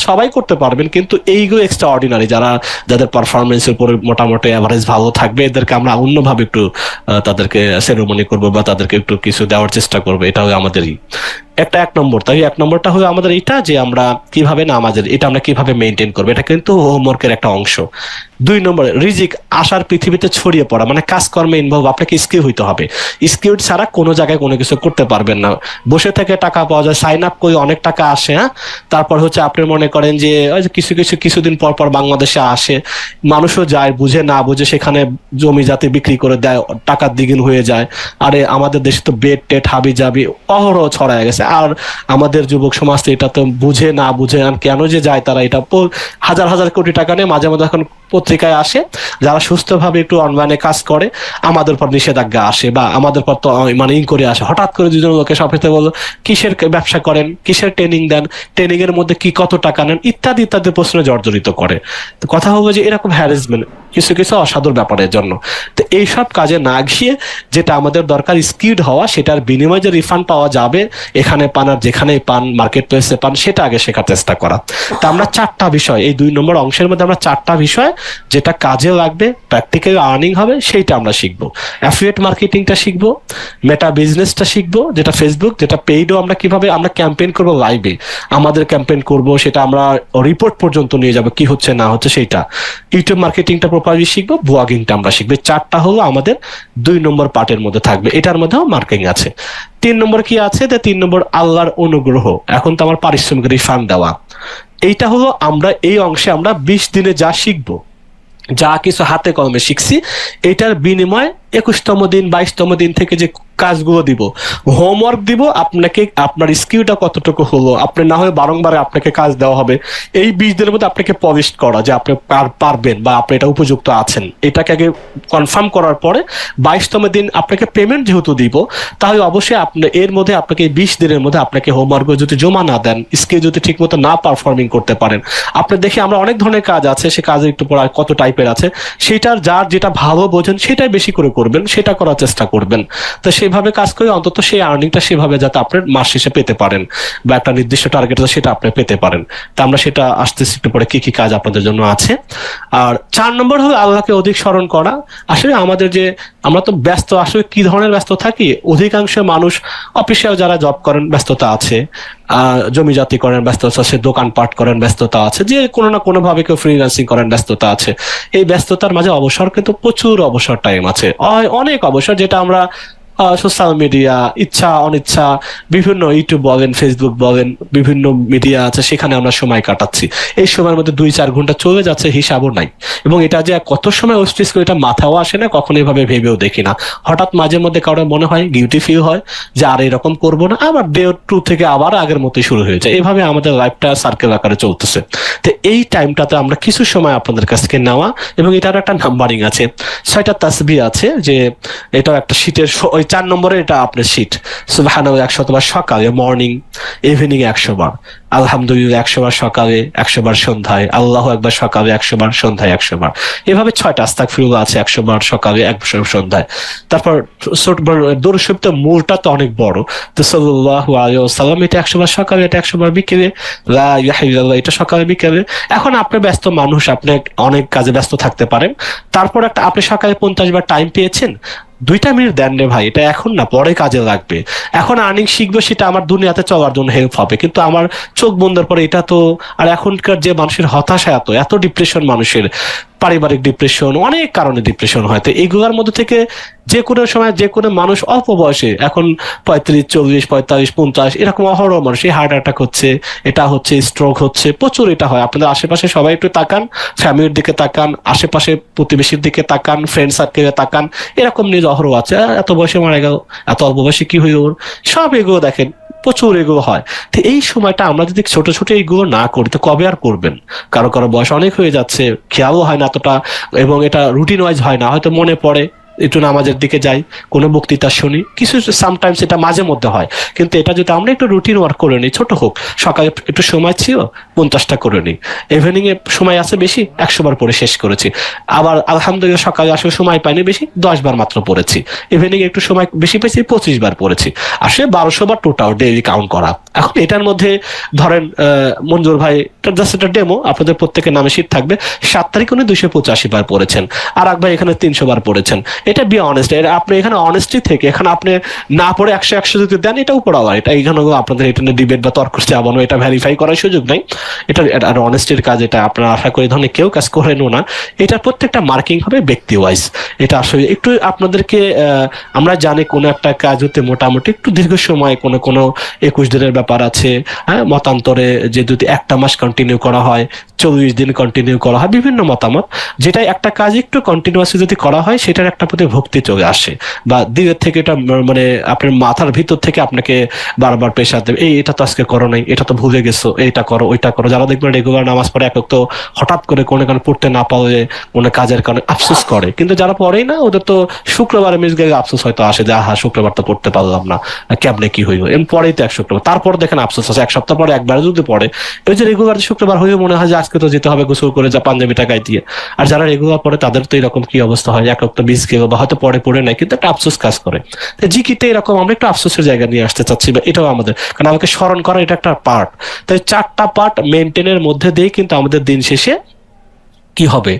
সবাই করতে পারবেন, কিন্তু এইগুলো এক্সট্রা অর্ডিনারি, যাদের পারফরমেন্সের উপরে মোটামুটি এভারেজ ভালো থাকবে, এদেরকে আমরা অন্যভাবে একটু তাদেরকে সেরেমনি করবো বা তাদেরকে একটু কিছু দেওয়ার চেষ্টা করবো। এটা হলো আমাদেরই একটা 1 নম্বর। তাই 1 নম্বরটা হলো আমাদের এটা, যে আমরা কিভাবে নামাজের এটা আমরা কিভাবে মেনটেন করবো, এটা কিন্তু হোমওয়ার্কের একটা অংশ। 2 নম্বরে রিজিক আসার পৃথিবীতে ছড়িয়ে পড়া, মানে কাজকর্মে ইনভলভ, আপনাকে স্কিল হইতে হবে। স্কিল ছাড়া কোনো জায়গায় কোনো কিছু করতে পারবেন না। বসে থেকে টাকা পাওয়া যায়, সাইন আপ করে অনেক টাকা আসে, হ্যাঁ। তারপর হচ্ছে আপনি মনে করেন যে কিছুদিন পর পর বাংলাদেশে আসে, মানুষও যায়, বুঝে না বুঝে সেখানে জমি জাতি বিক্রি করে দেয়, টাকার দ্বিগুণ হয়ে যায়। আরে আমাদের দেশে তো বেড টেট হাবি জাবি অহরহ ছড়ায় গেছে। আর আমাদের যুবক সমাজ এটা তো বুঝে না বুঝে, আর কেন যে যায় তারা, এটা হাজার হাজার কোটি টাকা নিয়ে মাঝে মাঝে এখন পত্রিকায় আসে, যারা সুস্থভাবে একটু অনলাইনে কাজ করে আমাদের পর নিষেধাজ্ঞা আসে, বা আমাদের পর তো মানে করে আসে। হঠাৎ করে দুজন লোকের সাথে বললো কিসের ব্যবসা করেন, কিসের ট্রেনিং দেন, ট্রেনিং এর মধ্যে কি কত টাকা নেন, ইত্যাদি ইত্যাদি প্রশ্নে জর্জরিত করে। তো কথা হলো যে এরকম হ্যারাসমেন্ট কিছু কিছু অসাধুর ব্যাপারের জন্য। তো এইসব কাজে না গিয়ে যেটা আমাদের দরকার স্কিলড হওয়া, সেটার বিনিময়ে যে রিফান্ড পাওয়া যাবে এখানে পান আর যেখানেই পান, মার্কেট প্লেসে পান, সেটা আগে শেখার চেষ্টা করা। তা আমরা 4টা বিষয়, এই 2 নম্বর অংশের মধ্যে আমরা 4টা বিষয় যেটা কাজে লাগবে, প্র্যাকটিক্যাল আর্নিং হবে, সেইটা আমরা শিখবো। অ্যাফিলিয়েট মার্কেটিংটা শিখবো, মেটা বিজনেসটা শিখবো, যেটা ফেসবুক, যেটা পেইডও আমরা কিভাবে আমরা ক্যাম্পেইন করবো লাইভে, আমাদের ক্যাম্পেইন করব, সেটা আমরা রিপোর্ট পর্যন্ত নিয়ে যাবো কি হচ্ছে না হচ্ছে সেইটা। ইউটিউব মার্কেটিংটা প্রপারলি শিখবো, ব্লগিংটা আমরা শিখবো। চারটা হলো আমাদের 2 নম্বর পার্টের মধ্যে থাকবে, এটার মধ্যেও মার্কেটিং আছে। 3 নম্বর কি আছে? 3 নম্বর আল্লাহর অনুগ্রহ, এখন তো আমার পারিশ্রমিক রিফান্ড দেওয়া। এইটা হলো আমরা এই অংশে আমরা 20 দিনে যা শিখবো, যা কিছু হাতে কলমে শিখছি, এটার বিনিময়ে 21তম দিন 22তম দিন থেকে যে কাজগুলো দিব, হোমওয়ার্ক দিব আপনাকে, আপনার স্কিলটা কতটুকু হলো, আপনি না হয় বারংবার আপনাকে কাজ দেওয়া হবে, এই 20 দিনের মধ্যে আপনাকে পলিশ করা যে আপনি পারবেন বা আপনি এটা উপযুক্ত আছেন, এটাকে আগে কনফার্ম করার পরে 22তম দিন আপনাকে পেমেন্ট যেহেতু দিব, তাহলে অবশ্যই আপনি এর মধ্যে আপনাকে 20 দিনের মধ্যে আপনাকে হোমওয়ার্ক যদি জমা না দেন, স্কিল যদি ঠিক মতো না পারফর্মিং করতে পারেন, আপনি দেখি আমরা অনেক ধরনের কাজ আছে, সে কাজের একটু পড়া কত টাইপের আছে, সেটার যার যেটা ভালো বোঝেন সেটাই বেশি করে করবেন, সেটা করার চেষ্টা করবেন। তো সেভাবে কাজ করে অন্তত সেই আর্নিংটা সেভাবে যাতে আপনার মাস শেষে পেতে পারেন, বা একটা নির্দিষ্ট টার্গেট আছে সেটা আপনি পেতে পারেন। তা আমরা সেটা আসতেছি একটু পরে কি কি কাজ আপনাদের জন্য আছে। আর 4 নম্বর হলো আল্লাহকে অধিক স্মরণ করা। আসলে আমাদের যে আমরা তো ব্যস্ত, আসলে কি ধরনের ব্যস্ত থাকি, অধিকাংশ মানুষ অফিসিয়াল যারা জব করেন ব্যস্ততা আছে, জমি জাতি করেন ব্যস্ততা আছে, দোকানপাট করেন ব্যস্ততা আছে, যে কোনো না কোনো ভাবে কেউ ফ্রিল্যান্সিং করেন ব্যস্ততা আছে। এই ব্যস্ততার মাঝে অবসর কিন্তু প্রচুর অবসর টাইম আছে, অনেক অবসর, যেটা আমরা সোশ্যাল মিডিয়া ইচ্ছা অনিচ্ছা বিভিন্ন ইউটিউব বলেন, ফেসবুক বলেন, বিভিন্ন মিডিয়া আছে, সেখানে আমরা সময় কাটাচ্ছি। এই সময়ের মধ্যে 2-4 ঘন্টা চলে যাচ্ছে, হিসাবও নাই। এবং এটা যে কত সময় ওয়েস্টেজ করে এটা মাথাও আসে না, কখনো এভাবে ভেবেও দেখি না। হঠাৎ মাঝে মধ্যে কারো মনে হয়, গিলটি ফিল হয় যে আর এরকম করবো না, আবার ডে 2 থেকে আবার আগের মতোই শুরু হয়ে যায়। এভাবে আমাদের লাইফটা সার্কেল আকারে চলতেছে। তো এই টাইমটাতে আমরা কিছু সময় আপনাদের কাছ থেকে নেওয়া, এবং এটার একটা নাম্বারিং আছে, 6টা তাসবিহ আছে, যে এটাও একটা শীটের ওই 4 নম্বরে এটা আপনার শীট। সুবহানাল্লাহ 100 বার সকালে, মর্নিং, ইভিনিং 100 বার, আলহামদুলিল্লাহ 100 বার সকালে, 100 বার সন্ধ্যায়, আল্লাহ একবার সকালে, 100 বার সন্ধ্যায় 100 বার। এভাবে 6টা আস্তাগফিরুল্লাহ আছে, 100 বার সকালে, 100 সন্ধ্যায়। তারপর ছোট বড় দরুদ শরীফ তো মূলটা তো অনেক বড়, তো সাল্লাল্লাহু আলাইহি ওয়াসাল্লাম এটা 100 বার সকালে, এটা 100 বার বিকেলে, লা ইলাহা ইল্লাল্লাহ এটা সকালে বিকেলে। এখন আপনি ব্যস্ত মানুষ, আপনি অনেক কাজে ব্যস্ত থাকতে পারেন, তারপর একটা আপনি সকালে 50 বার টাইম পেয়েছেন, 2টা মিনিট দেন রে ভাই, এটা এখন না, পরে কাজে লাগবে। এখন আর্নিং শিখবো, সেটা আমার দুনিয়াতে চলার জন্য হেল্প হবে, কিন্তু আমার চোখ বন্ধের পরে এটা তো। আর এখনকার যে মানুষের হতাশা, এত এত ডিপ্রেশন মানুষের, পারিবারিক ডিপ্রেশন, অনেক কারণে ডিপ্রেশন হয়, তো এইগুলোর মধ্যে থেকে যে কোনো সময় যে কোনো মানুষ অল্প বয়সে, এখন 35, 40, 45, 50 এরকম অহরহ মানুষ এই হার্ট অ্যাটাক হচ্ছে, এটা হচ্ছে, স্ট্রোক হচ্ছে, প্রচুর এটা হয়। আপনাদের আশেপাশে সবাই একটু তাকান, ফ্যামিলির দিকে তাকান, আশেপাশে প্রতিবেশীর দিকে তাকান, ফ্রেন্ড সার্কেলে তাকান, এরকম নিউজ অহরহ আছে। এত বয়সে মারা গেল, এত অল্প বয়সে কি হইল ওর, সব এগুলো দেখেন, প্রচুর এগুলো হয়। তো এই সময়টা আমরা যদি ছোট ছোট এইগুলো না করি, তো কবে আর করবেন? কারো কারো বয়স অনেক হয়ে যাচ্ছে, খেয়ালও হয় না এতটা, এবং এটা রুটিন ওয়াইজ হয় না, হয়তো মনে পড়ে একটু নামাজের দিকে যাই, কোনো বক্তৃতা শুনি, কিছু সামটাইমস এটা মাঝে মধ্যে হয়। কিন্তু এটা যদি আমরা একটু রুটিন ওয়ার্ক করে নিই, ছোট হোক, সকালে একটু সময় ছিল 50টা করে নিই, ইভিনিং এ সময় আছে বেশি, 100 বার পরে শেষ করেছি। আবার আলহামদুলিল্লাহ সকালে আসলে সময় পাইনি বেশি, 10 বার মাত্র পড়েছি। ইভিনিং একটু সময় বেশি পেয়েছি, 25 বার পড়েছি। আসলে 1200 বার টোটাল ডেইলি কাউন্ট করা। এখন এটার মধ্যে ধরেন মঞ্জুর ভাই, জাস্ট একটা ডেমো, আপনাদের প্রত্যেকের নামে শীট থাকবে, 7 তারিখ উনি 285 বার পড়েছেন, আর এক ভাই এখানে 300 বার পড়েছেন। এটা বি অনেস্ট, আপনি এখানে অনেস্টি থেকে, এখানে আপনি না পড়ে 100 যদি দেন, এটাও পড়া হয়, এটা এখানে আপনাদের এটা নিয়ে ডিবেট বা তর্ক যাবো না, এটা ভেরিফাই করার সুযোগ নাই। এটা আর অনেস্টির কাজ, এটা আপনারা আশা করি ধরনের কেউ কাজ করেনও না। এটা প্রত্যেকটা মার্কিং হবে ব্যক্তি ওয়াইজ। এটা আসলে একটু আপনাদেরকে আমরা জানি কোন একটা কাজ হতে মোটামুটি একটু দীর্ঘ সময়, কোন কোন 21 দিনের ব্যাপার আছে, হ্যাঁ, মতান্তরে যে যদি একটা মাস কন্টিনিউ করা হয়, 40 দিন কন্টিনিউ করা হয়, বিভিন্ন মতামত। যেটা একটা কাজ একটু কন্টিনিউয়াসলি যদি করা হয়, সেটার একটা প্রতি ভক্তি চলে আসে, বা দিনের থেকে এটা মানে আপনার মাথার ভিতর থেকে আপনাকে বারবার প্রেশার দেবে, এটা তো আজকে করো নাই, এটা তো ভুলে গেছো, এইটা করো ওইটা করো। যারা দেখবেন রেগুলার নামাজ পড়ে, এক তো হঠাৎ করে কোনো কারণে পড়তে না পারলে কোনো কাজের কারণে আফসোস করে, কিন্তু যারা পড়েই না, ওদের তো শুক্রবারে মিস গেলে আফসোস হয়তো আসে যে আহা শুক্রবার তো পড়তে পারলাম না, কেমনে কি হইলো, এম পরেই তো এক শুক্রবার, তারপর দেখেন আফসোস আছে, 1 সপ্তাহ পরে একবার যদি পড়ে, ওই যে রেগুলার শুক্রবার হয়ে মনে হয় যে আজকে তো যেতে হবে গোসল করে, যা পাঞ্জাবিটা গায়ে দিয়ে। আর যারা রেগুলার পড়ে তাদের তো এরকম কি অবস্থা হয়, এক তো মিস গেল, বা হয়তো পড়ে নাই, কিন্তু একটা আফসোস কাজ করে। জিকিতে এরকম আমরা একটু আফসোসের জায়গা নিয়ে আসতে চাচ্ছি, বা এটাও আমাদের, কারণ আমাকে স্মরণ করা এটা একটা পার্ট। তাই 4টা পার্ট মেনটেনের মধ্যে দিয়ে কিন্তু আমাদের দিন শেষে কি হবে,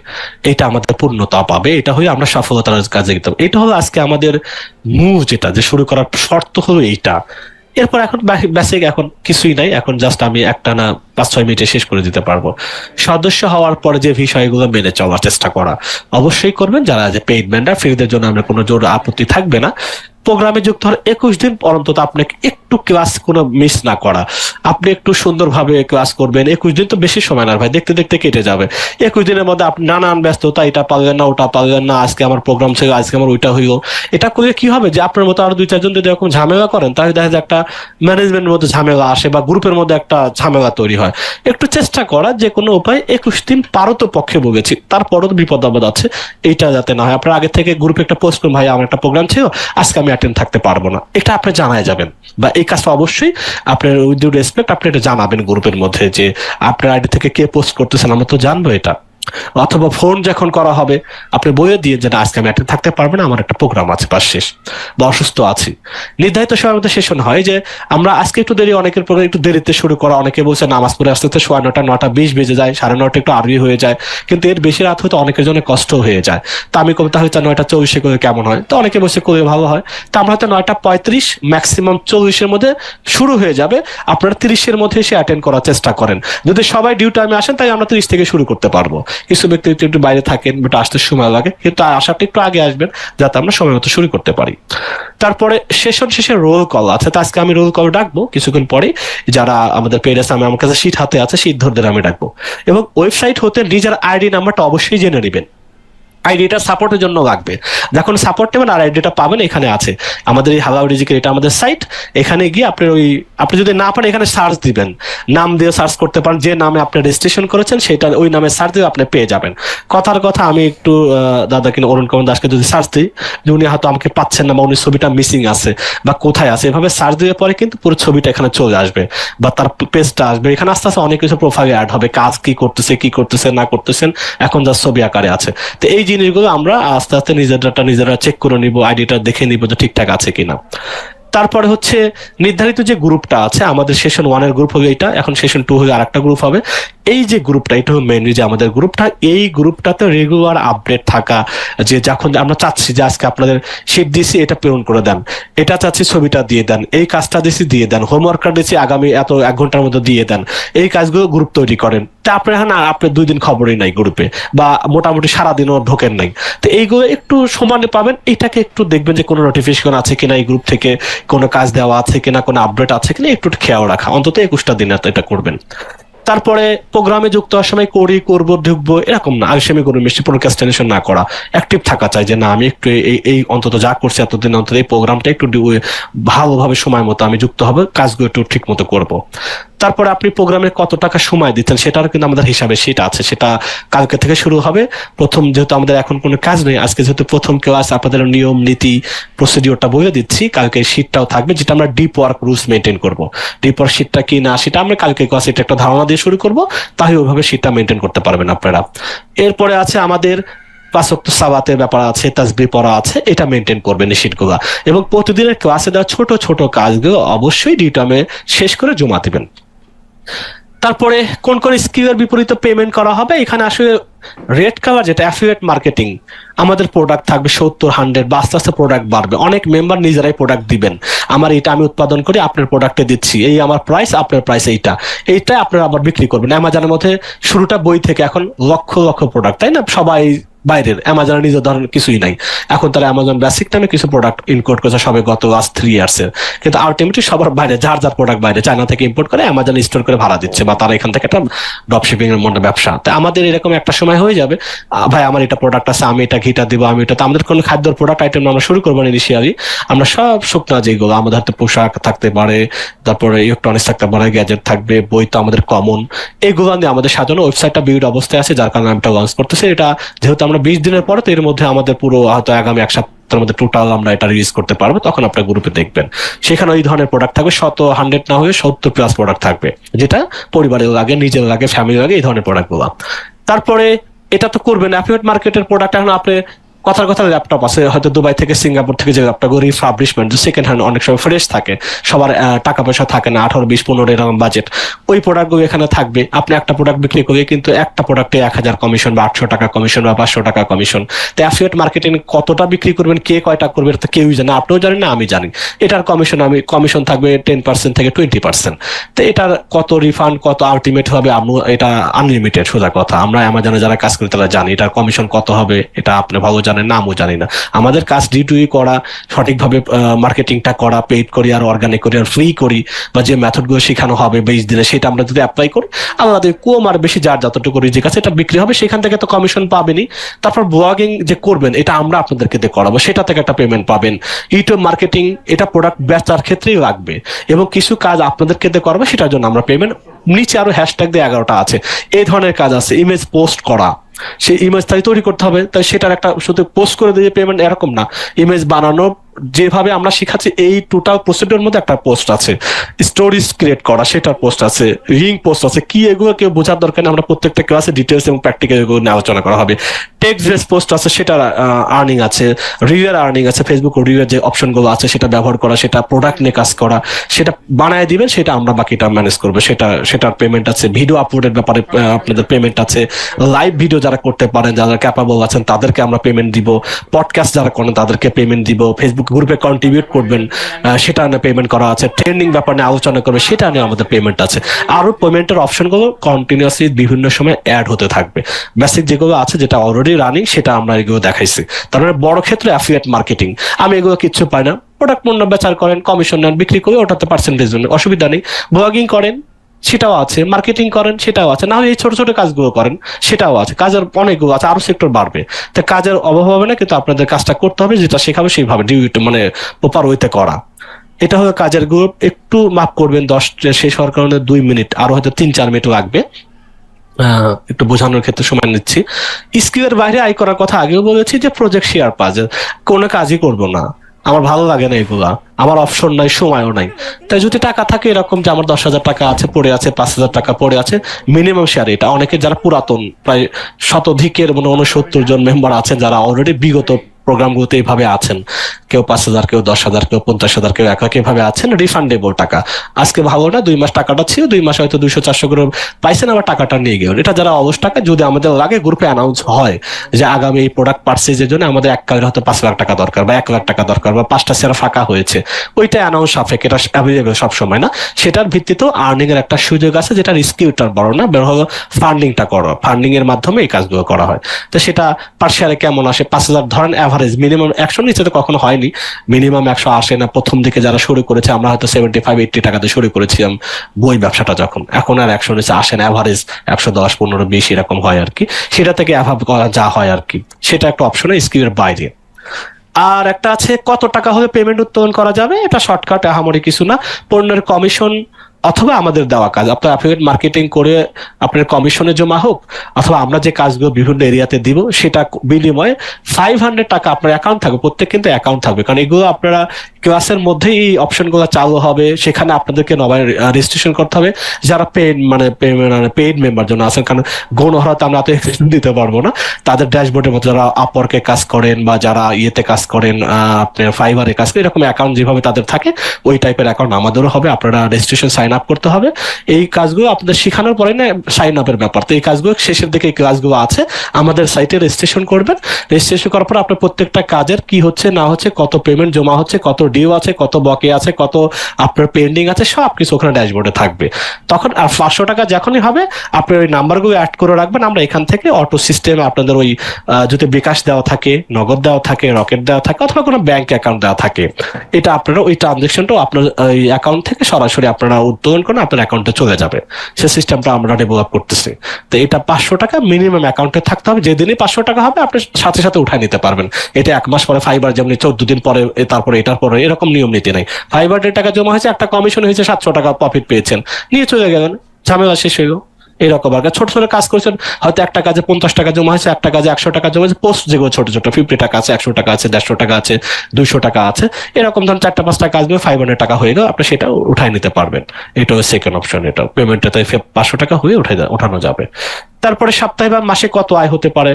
এটা আমাদের পূর্ণতা পাবে, এটা হয়ে আমরা সফলতার কাজে যেতে পারবো। এটা হলো আজকে আমাদের মুভ, যেটা যে শুরু করার শর্ত হলো এইটা। এরপর এখন বেসিক এখন কিছুই নাই, এখন জাস্ট আমি একটা না 5-6 মিনিটে শেষ করে দিতে পারবো। সদস্য হওয়ার পরে যে বিষয়গুলো মেনে চলার চেষ্টা করা অবশ্যই করবেন। যারা যে পেইড মেন্বার, ফ্রিদের জন্য আমরা কোনো জোর আপত্তি থাকবে না। প্রোগ্রামে যুক্ত হওয়ার 21 দিন অন্তত আপনাকে একটু ক্লাস কোনো মিস না করা, আপনি একটু সুন্দরভাবে ক্লাস করবেন। 21 দিন তো বেশি সময় না ভাই, দেখতে দেখতে কেটে যাবে। 21 দিনের মধ্যে আপনি নানান ব্যস্ততা, এটা পারলেন না ওটা পারলেন না, আজকে আমার প্রোগ্রাম ছিল আজকে আমার ওইটা হইলো। এটা করলে কি হবে যে আপনার মতো আরো 2-4 জন যদি এরকম ঝামেলা করেন, তাহলে দেখা যায় একটা ম্যানেজমেন্টের মধ্যে ঝামেলা আসে বা গ্রুপের মধ্যে একটা ঝামেলা তৈরি হয়। একটু চেষ্টা করা যে কোনো উপায় 21 দিন পারত পক্ষে বলেছি, তারপরও তো বিপদ আপদ আছে, এইটা যাতে না হয়। আপনার আগে থেকে গ্রুপে একটা পোস্ট করুন, ভাই আমার একটা প্রোগ্রাম ছিল আজকে আমি অ্যাটেন্ড থাকতে পারবো না, এটা আপনি জানায় যাবেন। বা এই কাজটা অবশ্যই আপনার উইথ ডিউ রেসপেক্ট আপনি এটা জানাবেন গ্রুপের মধ্যে যে আপনার আইডি থেকে কে পোস্ট করতেছেন, আমরা তো জানবো এটা। অথবা ফোন যখন করা হবে আপনি বলে দিয়ে যে না, আজকে আমি অ্যাটেন্ড থাকতে পারবো না, আমার একটা প্রোগ্রাম আছে বা শেষ, বা অসুস্থ আছি। নির্ধারিত সময়ের মধ্যে সেশন হয় যে আমরা আজকে একটু দেরি, অনেকের প্রোগ্রাম একটু দেরিতে শুরু করা, অনেকে বলছে নামাজ পড়ে আসতে আসতে 9:30 9:20 বেজে যায়, 9:30 একটু আর্লি হয়ে যায়, কিন্তু এর বেশি রাত হয়তো অনেকের জন্য কষ্ট হয়ে যায়। তো আমি কবি তাহলে 9:40 করে কেমন হয়, তো অনেকে বসে করে ভালো হয়। তো আমরা হয়তো 9:35 ম্যাক্সিমাম 40-এর মধ্যে শুরু হয়ে যাবে, আপনারা 30-এর মধ্যে এসে অ্যাটেন্ড করার চেষ্টা করেন। যদি সবাই ডিউ টাইমে আসেন তাই আমরা 30 থেকে শুরু করতে পারবো। কিছু ব্যক্তি একটু বাইরে থাকেন, বাট আসতে সময় লাগে, কিন্তু আসাটা একটু আগে আসবেন যাতে আমরা সময় মতো শুরু করতে পারি। তারপরে সেশন শেষে রোল কল আছে, তো আজকে আমি রোল কল ডাকবো কিছুক্ষণ পরে। যারা আমাদের পেড আছে, আমার কাছে শীট হাতে আছে, শীট ধরদের আমি ডাকবো। এবং ওয়েবসাইট হতে নিজের আইডি নাম্বারটা অবশ্যই জেনে নেবেন, আইডিটা সাপোর্টের জন্য লাগবে। যখন সাপোর্ট নেবেন আর আইডিটা পাবেন, এখানে আছে আমাদের এই হালাও ডিজিকে, এটা আমাদের সাইট। এখানে গিয়ে আপনি যদি না পারেন এখানে সার্চ দিবেন, নাম দিয়ে সার্চ করতে পারেন, যে নামে আপনি রেজিস্ট্রেশন করেছেন সেটা ওই নামে সার্চ দিয়ে আপনি পেয়ে যাবেন। কথার কথা আমি একটু দাদা কিনা অরুণ কুমার দাসকে যদি সার্চ দিই, যে উনি হয়তো আমাকে পাচ্ছেন না বা উনি ছবিটা মিসিং আছে বা কোথায় আছে, এভাবে সার্চ দিয়ে পরে কিন্তু পুরো ছবিটা এখানে চলে আসবে বা তার পেজটা আসবে। এখানে আস্তে আস্তে অনেক কিছু প্রোফাইলে অ্যাড হবে, কাজ কি করতেছে না করতেছেন, এখন যা ছবি আকারে আছে। তো এই জিনিসগুলো আমরা আস্তে আস্তে নিজেরা চেক করে নিব, আইডিটা দেখে নিব যে ঠিকঠাক আছে কিনা। তারপরে হচ্ছে নির্ধারিত যে গ্রুপটা আছে, আমাদের সেশন 1 এর গ্রুপ হবে এটা, এখন সেশন 2 হলে আরেকটা গ্রুপ হবে। এই যে গ্রুপটা, এটা হলো মেনলি যে আমাদের গ্রুপটা, এই গ্রুপটাতে রেগুলার আপডেট থাকা, যে যখন আমরা চাচ্ছি যে আজকে আপনাদের শিট দিয়েছি এটা পূরণ করে দেন, এটা চাচ্ছি ছবিটা দিয়ে দেন, এই কাজটা দিয়েছি দিয়ে দেন, হোমওয়ার্কটা দিয়েছি আগামী এত 1 ঘন্টার মধ্যে দিয়ে দেন, এই কাজগুলো গ্রুপ তৈরি করেন। তা আপনার এখন আপনার 2 দিন খবরই নাই গ্রুপে, বা মোটামুটি সারাদিনও ঢোকেন নাই। তো এইগুলো একটু সমানে পাবেন, এটাকে একটু দেখবেন যে কোনো নোটিফিকেশন আছে কিনা এই গ্রুপ থেকে, কোনো কাজ দেওয়া আছে কিনা, কোনো আপডেট আছে কিনা, একটু খেয়াল রাখা, অন্তত 21টা দিন এটা করবেন। তারপরে প্রোগ্রামে যুক্ত হওয়ার সময় করবো ঢুকবো এরকম না, আলসেমি করবেন, বেশি প্রোক্রাস্টিনেশন না করা, অ্যাক্টিভ থাকা চাই যে না আমি একটু এই অন্তত যা করছি এতদিন অন্তত এই প্রোগ্রামটা একটু ভালোভাবে সময় মতো আমি যুক্ত হবে, কাজগুলো একটু ঠিক মতো করবো। তারপরে আপনি প্রোগ্রামে কত টাকা সময় দিচ্ছেন সেটার কিন্তু আমাদের হিসাবে সেটা আছে, সেটা কালকে থেকে শুরু হবে। প্রথম যেহেতু আমাদের এখন কোনো কাজ নেই, আজকে যেহেতু প্রথম ক্লাস, আপনাদের নিয়ম নীতি প্রসিডিওরটা বলে দিচ্ছি, কালকে শীটটাও থাকবে যেটা আমরা ডিপ ওয়ার্ক রুলস মেনটেন করবো। ডিপ ওয়ার্ক শীটটা কি না সেটা আমরা কালকে ক্লাস এটা একটা ধারণা দিয়ে শুরু করবো, তাই ওইভাবে শীটটা মেনটেন করতে পারবেন আপনারা। এরপরে আছে আমাদের 5 ওয়াক্ত সালাতের ব্যাপার আছে, তাসবিহ পড়া আছে, এটা মেনটেন করবেন এই শীটগুলা। এবং প্রতিদিনের ক্লাসে দেওয়া ছোট ছোট কাজগুলো অবশ্যই ডিটামে শেষ করে জমা দিবেন। তারপরে কোন কোন স্কিলের বিপরীতে পেমেন্ট করা হবে, এখানে আসলে রেট কাভার যেটা অ্যাফিলিয়েট মার্কেটিং, আমাদের প্রোডাক্ট থাকবে 70-100, বা আস্তে আস্তে প্রোডাক্ট বাড়বে, অনেক মেম্বার নিজেরাই প্রোডাক্ট দিবেন, আমার এটা আমি উৎপাদন করি আপনার প্রোডাক্টে দিচ্ছি, এই আমার প্রাইস আপনার প্রাইস এইটা আপনারা আবার বিক্রি করবেন। অ্যামাজনের মধ্যে শুরুটা বই থেকে, এখন লক্ষ লক্ষ প্রোডাক্ট, তাই না, সবাই বাইরের, অ্যামাজনের নিজের ধরনের কিছুই নাই। এখন তারা অ্যামাজন বেসিক নামে কিছু প্রোডাক্ট ইম্পোর্ট করেছে সবে গত 3 ইয়ার্স এর, কিন্তু আলটিমেটলি সবার বাইরে, যার প্রোডাক্ট বাইরে চায়না থেকে ইম্পোর্ট করে অ্যামাজন স্টোর করে ভাড়া দিচ্ছে, বা তারা এখান থেকে একটা ড্রপ শিপিং এর মধ্যে ব্যবসা। তো আমাদের এরকম একটা সময় হয়ে যাবে, ভাই আমার এটা প্রোডাক্ট আছে, আমি এটা ঘিটা দিব, আমি এটা, তো আমাদের কোনো খাদ্যের প্রোডাক্ট আইটেম আমরা শুরু করবো ইনিশিয়ালি, আমরা সব শুকনা যেগুলো আমাদের হাতে, পোশাক থাকতে পারে, তারপরে ইলেকট্রনিক্স থাকতে পারে, গ্যাজেট থাকবে, বই তো আমাদের কমন, এগুলো নিয়ে আমাদের সাজানো ওয়েবসাইটটা বিল্ড অবস্থায় আছে, যার কারণে আমি এটা লঞ্চ করতেছি। এটা যেহেতু আমরা 20 দিনের পরে, তো এর মধ্যে আমাদের পুরো হয়তো আগামী 1 সপ্তাহের মধ্যে টোটাল আমরা এটা রিলিজ করতে পারবো, তখন আপনার গ্রুপে দেখবেন সেখানে ওই ধরনের প্রোডাক্ট থাকবে, 100 না হয়ে 70+ প্রোডাক্ট থাকবে, যেটা পরিবারের লাগে, নিজের লাগে, ফ্যামিলি লাগে, এই ধরনের প্রোডাক্ট গুলা। তারপরে এটা তো করবেন অ্যাফিলিয়েট মার্কেটের প্রোডাক্ট, এখন আপনি কথার কথা ল্যাপটপ আছে হয়তো দুবাই থেকে সিঙ্গাপুর থেকে যে ল্যাপটপ রিফাবলিশমেন্ট সেকেন্ড হ্যান্ড অনেক সময় ফ্রেশ থাকে, সবার টাকা পয়সা থাকে না, 18, 20, 15 এরকম বাজেট, ওই প্রোডাক্টগুলো এখানে থাকবে। আপনি একটা প্রোডাক্ট বিক্রি করলে কিন্তু একটা প্রোডাক্টে 1,000 কমিশন বা 800 টাকা কমিশন বা 500 টাকা কমিশন। তো অ্যাফিলিয়েট মার্কেটিং কতটা বিক্রি করবেন, কে কয়টা করবে, এটা তো কেউই জানে, আপনিও জানেন না, আমি জানি। এটার কমিশন থাকবে 10% থেকে 20%। তো এটার কত রিফান্ড কত আলটিমেট হবে, এটা আনলিমিটেড। সোজা কথা, আমরা অ্যামাজনে যারা কাজ করি তারা জানি এটার কমিশন কত হবে, এটা আপনি ভালো জানেন না, আমিও জানি না। আমাদের কাজ ডিটুই করা, সঠিকভাবে মার্কেটিংটা করা, পেইড করি আর অর্গানিক করি আর ফ্রি করি, বা যে মেথডগুলো শেখানো হবে 20 দিনে সেটা আমরা যদি অ্যাপ্লাই করি, আমাদের কম আর বেশি যার যতটুকু রিজিক আছে এটা বিক্রি হবে, সেখান থেকে তো কমিশন পাবেনই। তারপর ব্লগিং যে করবেন এটা আমরা আপনাদেরকে দিয়ে করাবো, সেটা থেকে একটা পেমেন্ট পাবেন। ইউটিউব মার্কেটিং এটা প্রোডাক্ট বেচার ক্ষেত্রেই লাগবে, এবং কিছু কাজ আপনাদেরকে দিয়ে করাবো, সেটার জন্য আমরা পেমেন্ট। নিচে আরো হ্যাশট্যাগ দিয়ে 11টা আছে, এই ধরনের কাজ আছে। ইমেজ পোস্ট করা, সেই ইমেজ তাই তৈরি করতে হবে, তাই সেটার একটা শুধু পোস্ট করে দিয়ে পেমেন্ট এরকম না। ইমেজ বানানো যেভাবে আমরা শিখাচ্ছি এই টোটাল প্রসিডিওর মধ্যে একটা পোস্ট আছে। স্টোরিজ ক্রিয়েট করা সেটার পোস্ট আছে, রিং পোস্ট আছে, কি এগুলো কেউ বোঝার দরকার নেই, আমরা প্রত্যেকটা ক্লাসে ডিটেলস এবং প্র্যাকটিক্যাল এগুলো নিয়ে আলোচনা করা হবে। টেক্সট বেস পোস্ট আছে, সেটার আর্নিং আছে। রিলের আর্নিং আছে, ফেসবুক ও রিলের যে অপশনগুলো আছে সেটা ব্যবহার করা, সেটা প্রোডাক্ট নিয়ে কাজ করা, সেটা বানায় দিবেন, সেটা আমরা বাকিটা ম্যানেজ করবো, সেটার পেমেন্ট আছে। ভিডিও আপলোডের ব্যাপারে আপনাদের পেমেন্ট আছে। লাইভ ভিডিও যারা করতে পারেন, যারা ক্যাপাবল আছেন তাদেরকে আমরা পেমেন্ট দিব। পডকাস্ট যারা করেন তাদেরকে পেমেন্ট দিব। ফেসবুক গ্রুপে কন্ট্রিবিউট করবেন, সেটা নিয়ে পেমেন্ট করা আছে। ট্রেন্ডিং ব্যাপার নিয়ে আলোচনা করবে, সেটা নিয়ে আমাদের পেমেন্ট আছে। আরো পেমেন্টের অপশনগুলো কন্টিনিউয়াসলি বিভিন্ন সময় অ্যাড হতে থাকবে। বেসিক যেগুলো আছে যেটা অলরেডি রানিং সেটা আমরা এগুলো দেখাইছি। তার মানে বড় ক্ষেত্রে অ্যাফিলিয়েট মার্কেটিং, আমি এগুলো কিচ্ছু পাই না। প্রোডাক্ট পণ্য বেচার করেন, কমিশন নেন, বিক্রি করে ওটাতে পার্সেন্টেজ অসুবিধা নেই। ব্লগিং করেন সেটাও আছে, মার্কেটিং করেন সেটাও আছে, না হয় এই ছোট ছোট কাজগুলো করেন সেটাও আছে। কাজের অনেকগুলো আছে, আরো সেক্টর বাড়বে। তো কাজের অভাব হবে না, কিন্তু আপনাদের কাজটা করতে হবে, যেটা শেখাবে সেইভাবে মানে প্রপার ওয়েতে করা। এটা হলো কাজের গ্রুপ। একটু মাফ করবেন, 10 শেষ হওয়ার কারণে 2 মিনিট, আরো হয়তো 3-4 মিনিট লাগবে। একটু বোঝানোর ক্ষেত্রে সময় নিচ্ছি। স্কিলের বাইরে আয় করার কথা আগেও বলেছি, যে প্রজেক্ট শেয়ার পাজেল কোনো কাজই করব না, আমার ভালো লাগে না এগুলা, আমার অপশন নাই, সময়ও নাই। তাই যদি টাকা থাকে এরকম যে আমার 10,000 টাকা আছে পড়ে আছে, 5,000 টাকা পড়ে আছে, মিনিমাম শেয়ার। এটা অনেকে যারা পুরাতন, প্রায় শতাধিকের 69 জন মেম্বার আছেন যারা অলরেডি বিগত প্রোগ্রামগুলোতে এইভাবে আছেন, কেউ 5,000, কেউ 10,000, কেউ 50,000, কেউ 1 লাখ, এভাবে আছেন। রিফান্ডেবল টাকা, আজকে ভালো না 2 মাস টাকাটা ছিল, 2 মাস হয়তো 200-400 করে পাইছেন, আবার টাকাটা নিয়ে গেলেন। এটা যারা অবশ টাকা, যদি আমাদের লাগে গ্রুপে অ্যানাউন্স হয় যে আগামী এই প্রোডাক্ট পারচেজের জন্য আমাদের এককালে হয়তো 5 লাখ টাকা দরকার, বা 1 লাখ টাকা দরকার, বা 5টা শেয়ার ফাঁকা হয়েছে, ওইটা অ্যানাউন্স সাপেক্ষে, এটা অ্যাভেলেবেল সবসময় না, সেটার ভিত্তিতেও আর্নিং এর একটা সুযোগ আছে, যেটা রিস্কিউটার বড় না, বের হলো ফান্ডিংটা করো, ফান্ডিং এর মাধ্যমে এই কাজগুলো করা হয়। তো সেটা পার শেয়ারে কেমন আসে, 5,000 ধরেন অ্যাভারেজ, মিনিমাম 100 নিচে তো কখনো হয়নি, মিনিমাম 100 আসে না। প্রথম দিকে যারা শুরু করেছে, আমরা হয়তো 75-80 টাকাতে শুরু করেছিলাম বই ব্যবসাটা যখন, এখন আর 100 নিচে আসে না, অ্যাভারেজ 110, 15, 20 এরকম হয় আর কি। সেটা থেকে অ্যাভাব করা যা হয় আর কি, সেটা একটা অপশন স্কিমের বাইরে। আর একটা আছে কত টাকা হলে পেমেন্ট উত্তোলন করা যাবে, এটা শর্টকাট, আহামরি কিছু না। পণ্যের কমিশন অথবা আমাদের দেওয়া কাজ, আপনার অ্যাফিলিয়েট মার্কেটিং করে আপনার কমিশনে জমা হোক, অথবা আমরা যে কাজগুলো বিভিন্ন এরিয়াতে দিব সেটা বিনিময়ে 500 টাকা আপনার অ্যাকাউন্ট থাকবে, প্রত্যেক কিন্তু অ্যাকাউন্ট থাকবে, কারণ এগুলো আপনারা ক্লাসের মধ্যেই এই অপশনগুলো চালু হবে, সেখানে আপনাদেরকে নবায়ন রেজিস্ট্রেশন করতে হবে। যারা পেইড মেম্বার জন্য আছেন, কারণ গণহারাতে আমরা এত দিতে পারবো না, তাদের ড্যাশবোর্ডের মধ্যে যারা আপওয়ার্কে কাজ করেন বা যারা ইয়েতে কাজ করেন, আপনার ফাইবারে কাজ করেন, এরকম অ্যাকাউন্ট যেভাবে তাদের থাকে ওই টাইপের অ্যাকাউন্ট আমাদেরও হবে। আপনারা রেজিস্ট্রেশন সাইন আপ করতে হবে। এই কাজগুলো আপনাদের শেখানোর পরে না সাইন আপের ব্যাপার, তো এই কাজগুলো শেষের দিকে এই কাজগুলো আছে, আমাদের সাইটে রেজিস্ট্রেশন করবেন। রেজিস্ট্রেশন করার পর আপনার প্রত্যেকটা কাজের কি হচ্ছে না হচ্ছে, কত পেমেন্ট জমা হচ্ছে, কত ডিউ আছে, কত বকে আছে, কত আপনার পেন্ডিং আছে, সব কিছু ওখানে ড্যাশবোর্ডে থাকবে। তখন 500 টাকা যখনই হবে আপনার ওই নাম্বারগুলো অ্যাড করে রাখবেন, আমরা এখান থেকে অটো সিস্টেমে আপনাদের ওই যদি বিকাশ দেওয়া থাকে, নগদ দেওয়া থাকে, রকেট দেওয়া থাকে, অথবা কোনো ব্যাংক অ্যাকাউন্ট দেওয়া থাকে, এটা আপনারা ওই ট্রানজেকশনটাও আপনার ওই অ্যাকাউন্ট থেকে সরাসরি আপনারা উত্তোলন করে আপনার অ্যাকাউন্টে চলে যাবে। সে সিস্টেমটা আমরা ডেভেলপ করতেছি। তো এটা 500 টাকা মিনিমাম অ্যাকাউন্টে থাকতে হবে, যেদিনই 500 টাকা হবে আপনি সাথে সাথে উঠায় নিতে পারবেন। এটা 1 মাস পরে, ফাইবার যেমন 14 দিন পরে, তারপরে এটার পরে, এরকম নিয়ম নীতি নাই। ফাইবার টাকা জমা হয়েছে, একটা কমিশন হয়েছে, 700 টাকা প্রফিট পেয়েছেন, নিয়ে চলে গেলেন, ঝামেলা শেষ হইল। এরকম আর ছোট ছোট কাজ করছেন, হয়তো একটা কাজে 50 টাকা জমা হয়েছে, একটা কাজে 100 টাকা জমা হয়েছে, পোস্ট যেগুলো ছোট ছোট 50 টাকা আছে, 100 টাকা আছে, 150 টাকা আছে, 200 টাকা আছে, এরকম ধরুন 4-5টা কাজ নিয়ে 500 টাকা হয়ে গেল, আপনি সেটা উঠাই নিতে পারবেন। এটা হচ্ছে সেকেন্ড অপশন। এটা পেমেন্টটা 500 টাকা হয়ে উঠানো যাবে। তারপরে সপ্তাহে বা মাসে কত আয় হতে পারে,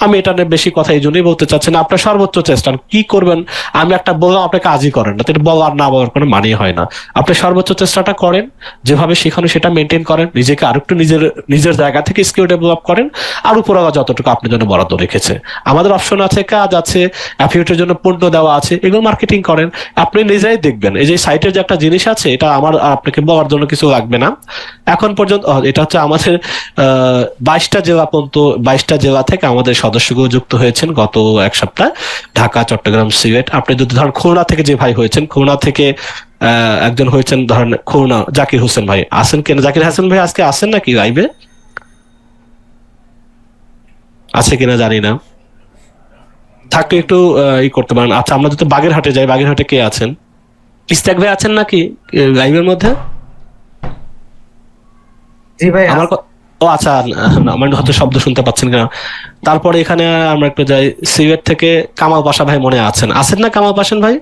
আমি এটা নিয়ে বেশি কথা এই জন্যই বলতে চাচ্ছি না, আপনার সর্বোচ্চ চেষ্টা কি করবেন। আমি একটা বললাম, আপনি কাজই করেন না, তো এটা বলার না বলার কোনো মানেই হয় না। আপনি সর্বোচ্চ চেষ্টাটা করেন, যেভাবে শেখানো সেটা মেনটেন করেন, নিজেকে আরেকটু নিজের নিজের জায়গা থেকে স্কিল ডেভেলপ করেন, আর উপরওয়ালা যতটুকু আপনার জন্য বরাদ্দ রেখেছে। আমাদের অপশন আছে, কাজ আছে, অ্যাফিলিয়েটের জন্য পণ্য দেওয়া আছে, এগুলো মার্কেটিং করেন। আপনি নিজেই দেখবেন এই যে সাইটের যে একটা জিনিস আছে, এটা আমার আর আপনাকে বলার জন্য কিছু লাগবে না। এখন পর্যন্ত এটা হচ্ছে আমাদের 22টা জেলা পর্যন্ত, 22টা জেলা থেকে আমাদের সদস্যগুলো যুক্ত হয়েছেন গত এক সপ্তাহ। ঢাকা, চট্টগ্রাম, সিলেট। আপনি যদি ধরেন খুলনা থেকে যে ভাই হয়েছেন, খুলনা থেকে একজন হয়েছেন ধরেন খুলনা জাকির হোসেন ভাই, আছেন কেন? জাকির হোসেন ভাই আজকে আছেন নাকি লাইভে? আছে কিনা জানি না, থাকলে একটু ই করতে পারেন। আচ্ছা, আমরা যদি বাগেরহাটে যাই, বাগেরহাটে কে আছেন? ইস্তাক ভাই আছেন নাকি লাইভের মধ্যে? জি ভাই আমার ও আচ্ছা, আমার হয়তো শব্দ শুনতে পাচ্ছেন কিনা। তারপরে এখানে আমরা একটু যাই, সিলেট থেকে কামাল পাশা ভাই মনে আছেন না কামাল পাশান ভাই?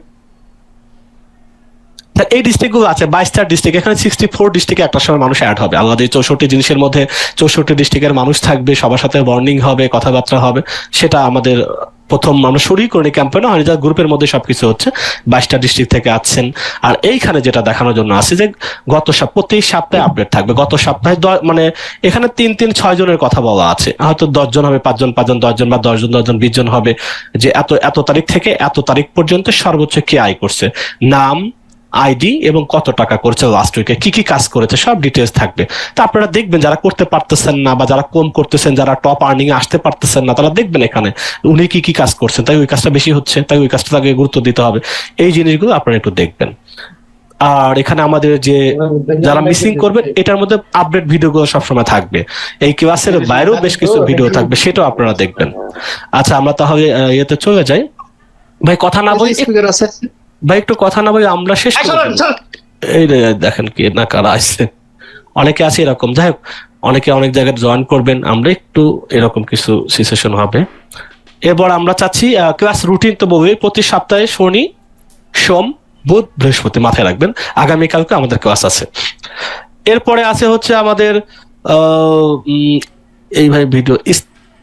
এই ডিস্ট্রিক্ট গুলো আছে, 22টা ডিস্ট্রিক্ট, এখানে 64 ডিস্ট্রিক্টে একটা সময় মানুষ অ্যাড হবে। আলাদা 64 জিনিসের মধ্যে 64 ডিস্ট্রিক্টের মানুষ থাকবে, সবার সাথে বর্নিং হবে, কথাবার্তা হবে। সেটা আমাদের প্রথম আমরা শুরুই করি ক্যাম্পেইন, হয় যা গ্রুপের মধ্যে সবকিছু হচ্ছে। 22টা ডিস্ট্রিক্ট থেকে আসছেন। আর এইখানে যেটা দেখানোর জন্য আছে যে প্রতি সপ্তাহে আপডেট থাকবে। গত সপ্তাহে মানে এখানে 3-3-6 জনের কথা বলা আছে, হয়তো 10 জন হবে, 5 জন 5 জন, 10 জন বা 10 জন 10 জন, 20 জন হবে, যে এত এত তারিখ থেকে এত তারিখ পর্যন্ত সর্বোচ্চ কে আয় করছে, নাম, আইডি এবং কত টাকা করেছে, লাস্ট উইকে কি কি কাজ করেছে, সব ডিটেলস থাকবে। তা আপনারা দেখবেন, যারা করতে পারতেছেন না বা যারা কম করতেছেন, যারা টপ আর্নিং এ আসতে পারতেছেন না, তারা দেখবেন এখানে উনি কি কি কাজ করছেন, তাই ওই কাজটা বেশি হচ্ছে, তাই ওই কাজটা তাকে গুরুত্ব দিতে হবে। এই জিনিসগুলো আপনারা একটু দেখবেন। আর এখানে আমাদের যে যারা মিসিং করবেন, এটার মধ্যে আপডেট ভিডিওগুলো সবসময় থাকবে। এই ক্লাসের বাইরেও বেশ কিছু ভিডিও থাকবে, সেটাও আপনারা দেখবেন। আচ্ছা, আমরা তাহলে ইয়েতে চলে যাই। ভাই কথা না বলি, ভাই একটু কথা না বলি আমরা শেষ করব। এই দেখেন কি না কারা আসছে, অনেকে আছে এরকম। যাই হোক, অনেকে অনেক জায়গায় জয়েন করবেন, আমরা একটু এরকম কিছু সিচুয়েশন হবে। এরপর আমরা চাচ্ছি ক্লাস রুটিন তো বলবো, প্রতি সপ্তাহে শনি, সোম, বুধ, বৃহস্পতি, মাথায় রাখবেন। আগামীকালকে আমাদের ক্লাস আছে। এরপরে আছে হচ্ছে আমাদের এই ভাই ভিডিও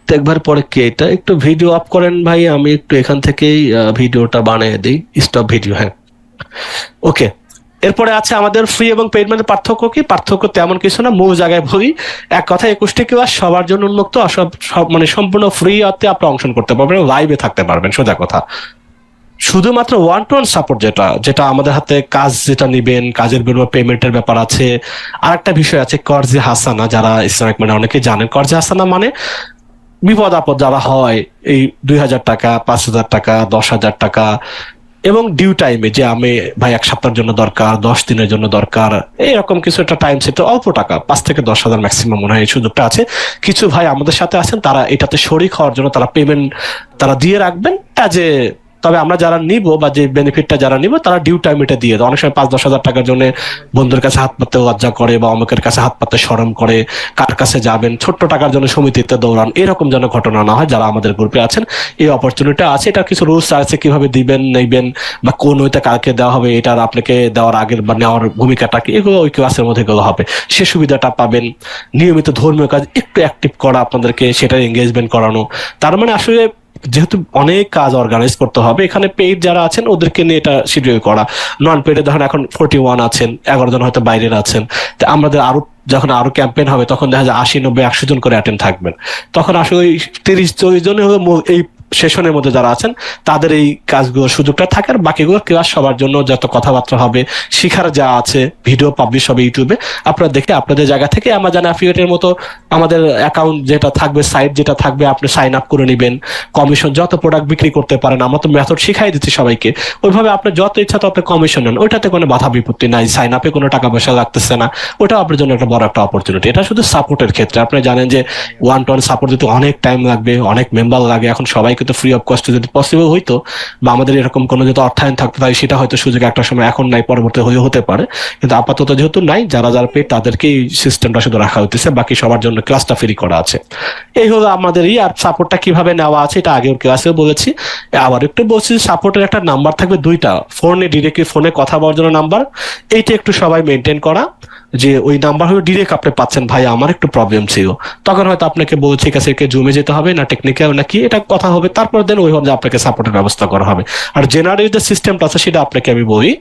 একবার পরে কে, এটা একটু ভিডিও অফ করেন ভাই, আমি একটু এখান থেকেই ভিডিওটা বানিয়ে দিই, স্টপ ভিডিও। হ্যাঁ, ওকে। এরপরে আছে আমাদের ফ্রি এবং পেইড মধ্যে পার্থক্য কি? পার্থক্য তেমন কিছু না, মূল জায়গায় বলি এক কথা, 21টি ক্লাস সবার জন্য উন্মুক্ত, সব মানে সম্পূর্ণ ফ্রি অতে আপনি অংশগ্রহণ করতে পারবেন, লাইভে থাকতে পারবেন, সোজা কথা। শুধুমাত্র ওয়ান টু ওয়ান সাপোর্ট, যেটা যেটা আমাদের হাতে কাজ যেটা নিবেন, কাজের বিনিময়ে পেমেন্টের ব্যাপার আছে। আর একটা বিষয় আছে কর্জে হাসানা, যারা ইসলামিক মানে অনেকে জানেন কর্জে হাসানা মানে বিপদ আপদ যারা হয়, এই 2,000 টাকা, 5,000 টাকা, 10,000 টাকা, এবং ডিউ টাইমে, যে আমি ভাই 1 সপ্তাহের জন্য দরকার, 10 দিনের জন্য দরকার, এইরকম কিছু একটা টাইম সেট, অল্প টাকা, 5 থেকে 10,000 ম্যাক্সিমাম মনে হয় এই সুযোগটা আছে। কিছু ভাই আমাদের সাথে আছেন, তারা এটাতে শরিক হওয়ার জন্য তারা পেমেন্ট তারা দিয়ে রাখবেন অ্যাজ এ, তবে আমরা যারা নিব বা যে বেনিফিটটা যারা নিব তারা ডিউ টাইম এটা দিয়ে দেয়। অনেক সময় 5-10 হাজার টাকার জন্য বন্ধুর কাছে হাত পাততে লজ্জা করে বা অমুকের কাছে হাত পাততে শরম করে, কার কাছে যাবেন, ছোট্ট টাকার জন্য সমিতিতে দৌড়ান, এরকম যেন ঘটনা না হয়। যারা আমাদের গ্রুপে আছেন, এই অপরচুনিটি আছে, এটা কিছু রুলস আছে কিভাবে দিবেন নেবেন বা কোন ওইতে কালকে দেওয়া হবে, এটার আপনাকে দেওয়ার আগের বা নেওয়ার ভূমিকাটা কি, এগুলো ওই ক্লাসের মধ্যে এগুলো হবে। সে সুবিধাটা পাবেন। নিয়মিত ধর্মীয় কাজ একটু অ্যাক্টিভ করা, আপনাদেরকে সেটা এঙ্গেজমেন্ট করানো। তার মানে আসলে যেহেতু অনেক কাজ অর্গানাইজ করতে হবে, এখানে পেইড যারা আছেন ওদেরকে নিয়ে এটা শিডিউল করা। নন পেইডে ধরেন এখন 41 আছেন, 11 জন হয়তো বাইরের আছেন। তো আমাদের আরো যখন আরো ক্যাম্পেইন হবে, তখন দেখা যায় 80-90-100 জন করে অ্যাটেন্ড থাকবেন। তখন আসলে 30-40 জনের এই সেশনের মধ্যে যারা আছেন তাদের এই কাজগুলোর সুযোগটা থাকে। আর বাকিগুলো ক্লাস সবার জন্য, যত কথাবার্তা হবে, শিখার যা আছে, ভিডিও পাবলিশ হবে ইউটিউবে, আপনারা দেখে আপনাদের জায়গা থেকে অ্যামাজন অ্যাফিলিয়েটের মতো আমাদের অ্যাকাউন্ট যেটা থাকবে, সাইট যেটা থাকবে, আপনি সাইন আপ করে নেবেন। কমিশন যত প্রোডাক্ট বিক্রি করতে পারেন, আমরা তো মেথড শিখাই দিচ্ছি সবাইকে, ওইভাবে আপনি যত ইচ্ছা তত কমিশন নেন, ওইটাতে কোনো বাধা বিপত্তি নাই, সাইন আপে কোনো টাকা পয়সা লাগতেছে না। ওটা আপনার জন্য একটা বড় একটা অপরচুনিটি। এটা শুধু সাপোর্টের ক্ষেত্রে। আপনি জানেন যে ওয়ান টু ওয়ান সাপোর্ট দিতে অনেক টাইম লাগবে, অনেক মেম্বার লাগে। এখন সবাইকে তো ফ্রি অফ কস্টে যদি পসিবল হইতো, বা আমাদের এরকম কোনো যদি অর্থায়ন থাকতো, তাই সেটা হয়তো সুযোগ একটা সময়, এখন নাই, পরবর্তী হতে পারে, কিন্তু আপাতত যেহেতু নাই, যারা যারা পেয়ে তাদেরকে এই সিস্টেমটা শুধু রাখা হইতেছে, বাকি সবার জন্য ক্লাসটা ফ্রি করা আছে। এই হলো আমাদের আর সাপোর্টটা কিভাবে নেওয়া আছে, এটা আগের ক্লাসেও বলেছি, আবার একটু বলছি। সাপোর্টের একটা নাম্বার থাকবে দুইটা, ফোনে ডিরেক্টলি ফোনে কথা বলার জন্য নাম্বার, এইটা একটু সবাই মেনটেন করা। যে ওই নাম্বার হয়তো ডিরেক্ট আপনি পাচ্ছেন, ভাই আমার একটু প্রবলেম ছিল, তখন হয়তো আপনাকে বলছে ঠিক আছে একে জুমে যেতে হবে না টেকনিক্যাল নাকি এটা কথা হবে, তারপর দেন ওইভাবে আপনাকে সাপোর্টের ব্যবস্থা করা হবে। আর জেনারেলি যে সিস্টেমটা আছে সেটা আপনাকে আমি বলি,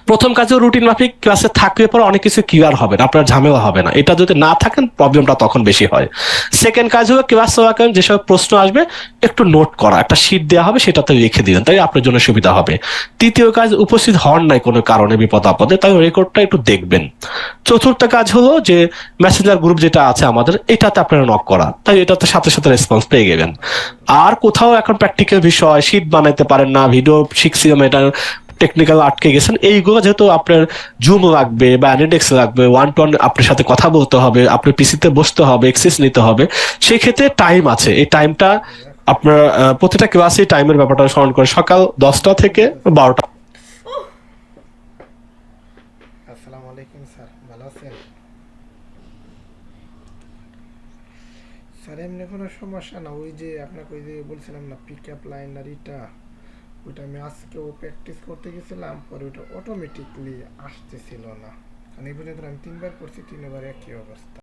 প্রথম কাজেও রুটিন মাফিক ক্লাসে থাকলে পরে অনেক কিছু ক্লিয়ার হবে না, আপনার ঝামেলা হবে না, এটা যদি না থাকেন প্রবলেমটা তখন বেশি হয়। সেকেন্ড কাজ হলো ক্লাস চলাকালীন যেসব প্রশ্ন আসবে একটু নোট করা, একটা শিট দেওয়া হবে সেটাতে লিখে দিলেন, তাই আপনার জন্য সুবিধা হবে। তৃতীয় কাজ, উপস্থিত হন নাই কোনো কারণে বিপদ আপদে, তাই রেকর্ডটা একটু দেখবেন। চতুর্থ কাজ হলো যে মেসেঞ্জার গ্রুপ যেটা আছে আমাদের এটাতে আপনারা নক করা, তাই এটাতে সাথে সাথে রেসপন্স পেয়ে গেলেন। আর কোথাও এখন প্র্যাকটিক্যাল বিষয় শিট বানাইতে পারেন না, ভিডিও শিখছিলাম এটা টেকনিক্যাল আটকে গেছেন, এইগুলো যেহেতু আপনার জুম লাগবে বা অ্যানিডেক্স লাগবে, ওয়ান টু ওয়ান আপনার সাথে কথা বলতে হবে, আপনার পিসিতে বসতে হবে, এক্সেস নিতে হবে, সেই ক্ষেত্রে টাইম আছে। এই টাইমটা আপনার প্রতিটা ক্লাসে টাইমের ব্যাপারটা স্মরণ করে, সকাল 10টা থেকে 12টা। আসসালামু আলাইকুম স্যার, ভালো আছেন? স্যার এমনি কোনো সমস্যা না, ওই যে আপনাকে ওই যে বলছিলাম না পিক আপ লাইন আর এটা, ওইটা আমি আজকেও প্র্যাকটিস করতে গেছিলাম, পরে ওইটা অটোমেটিকলি আসতেছিল না। কারণ এই পর্যন্ত আমি 3বার করছি, 3বার একই অবস্থা।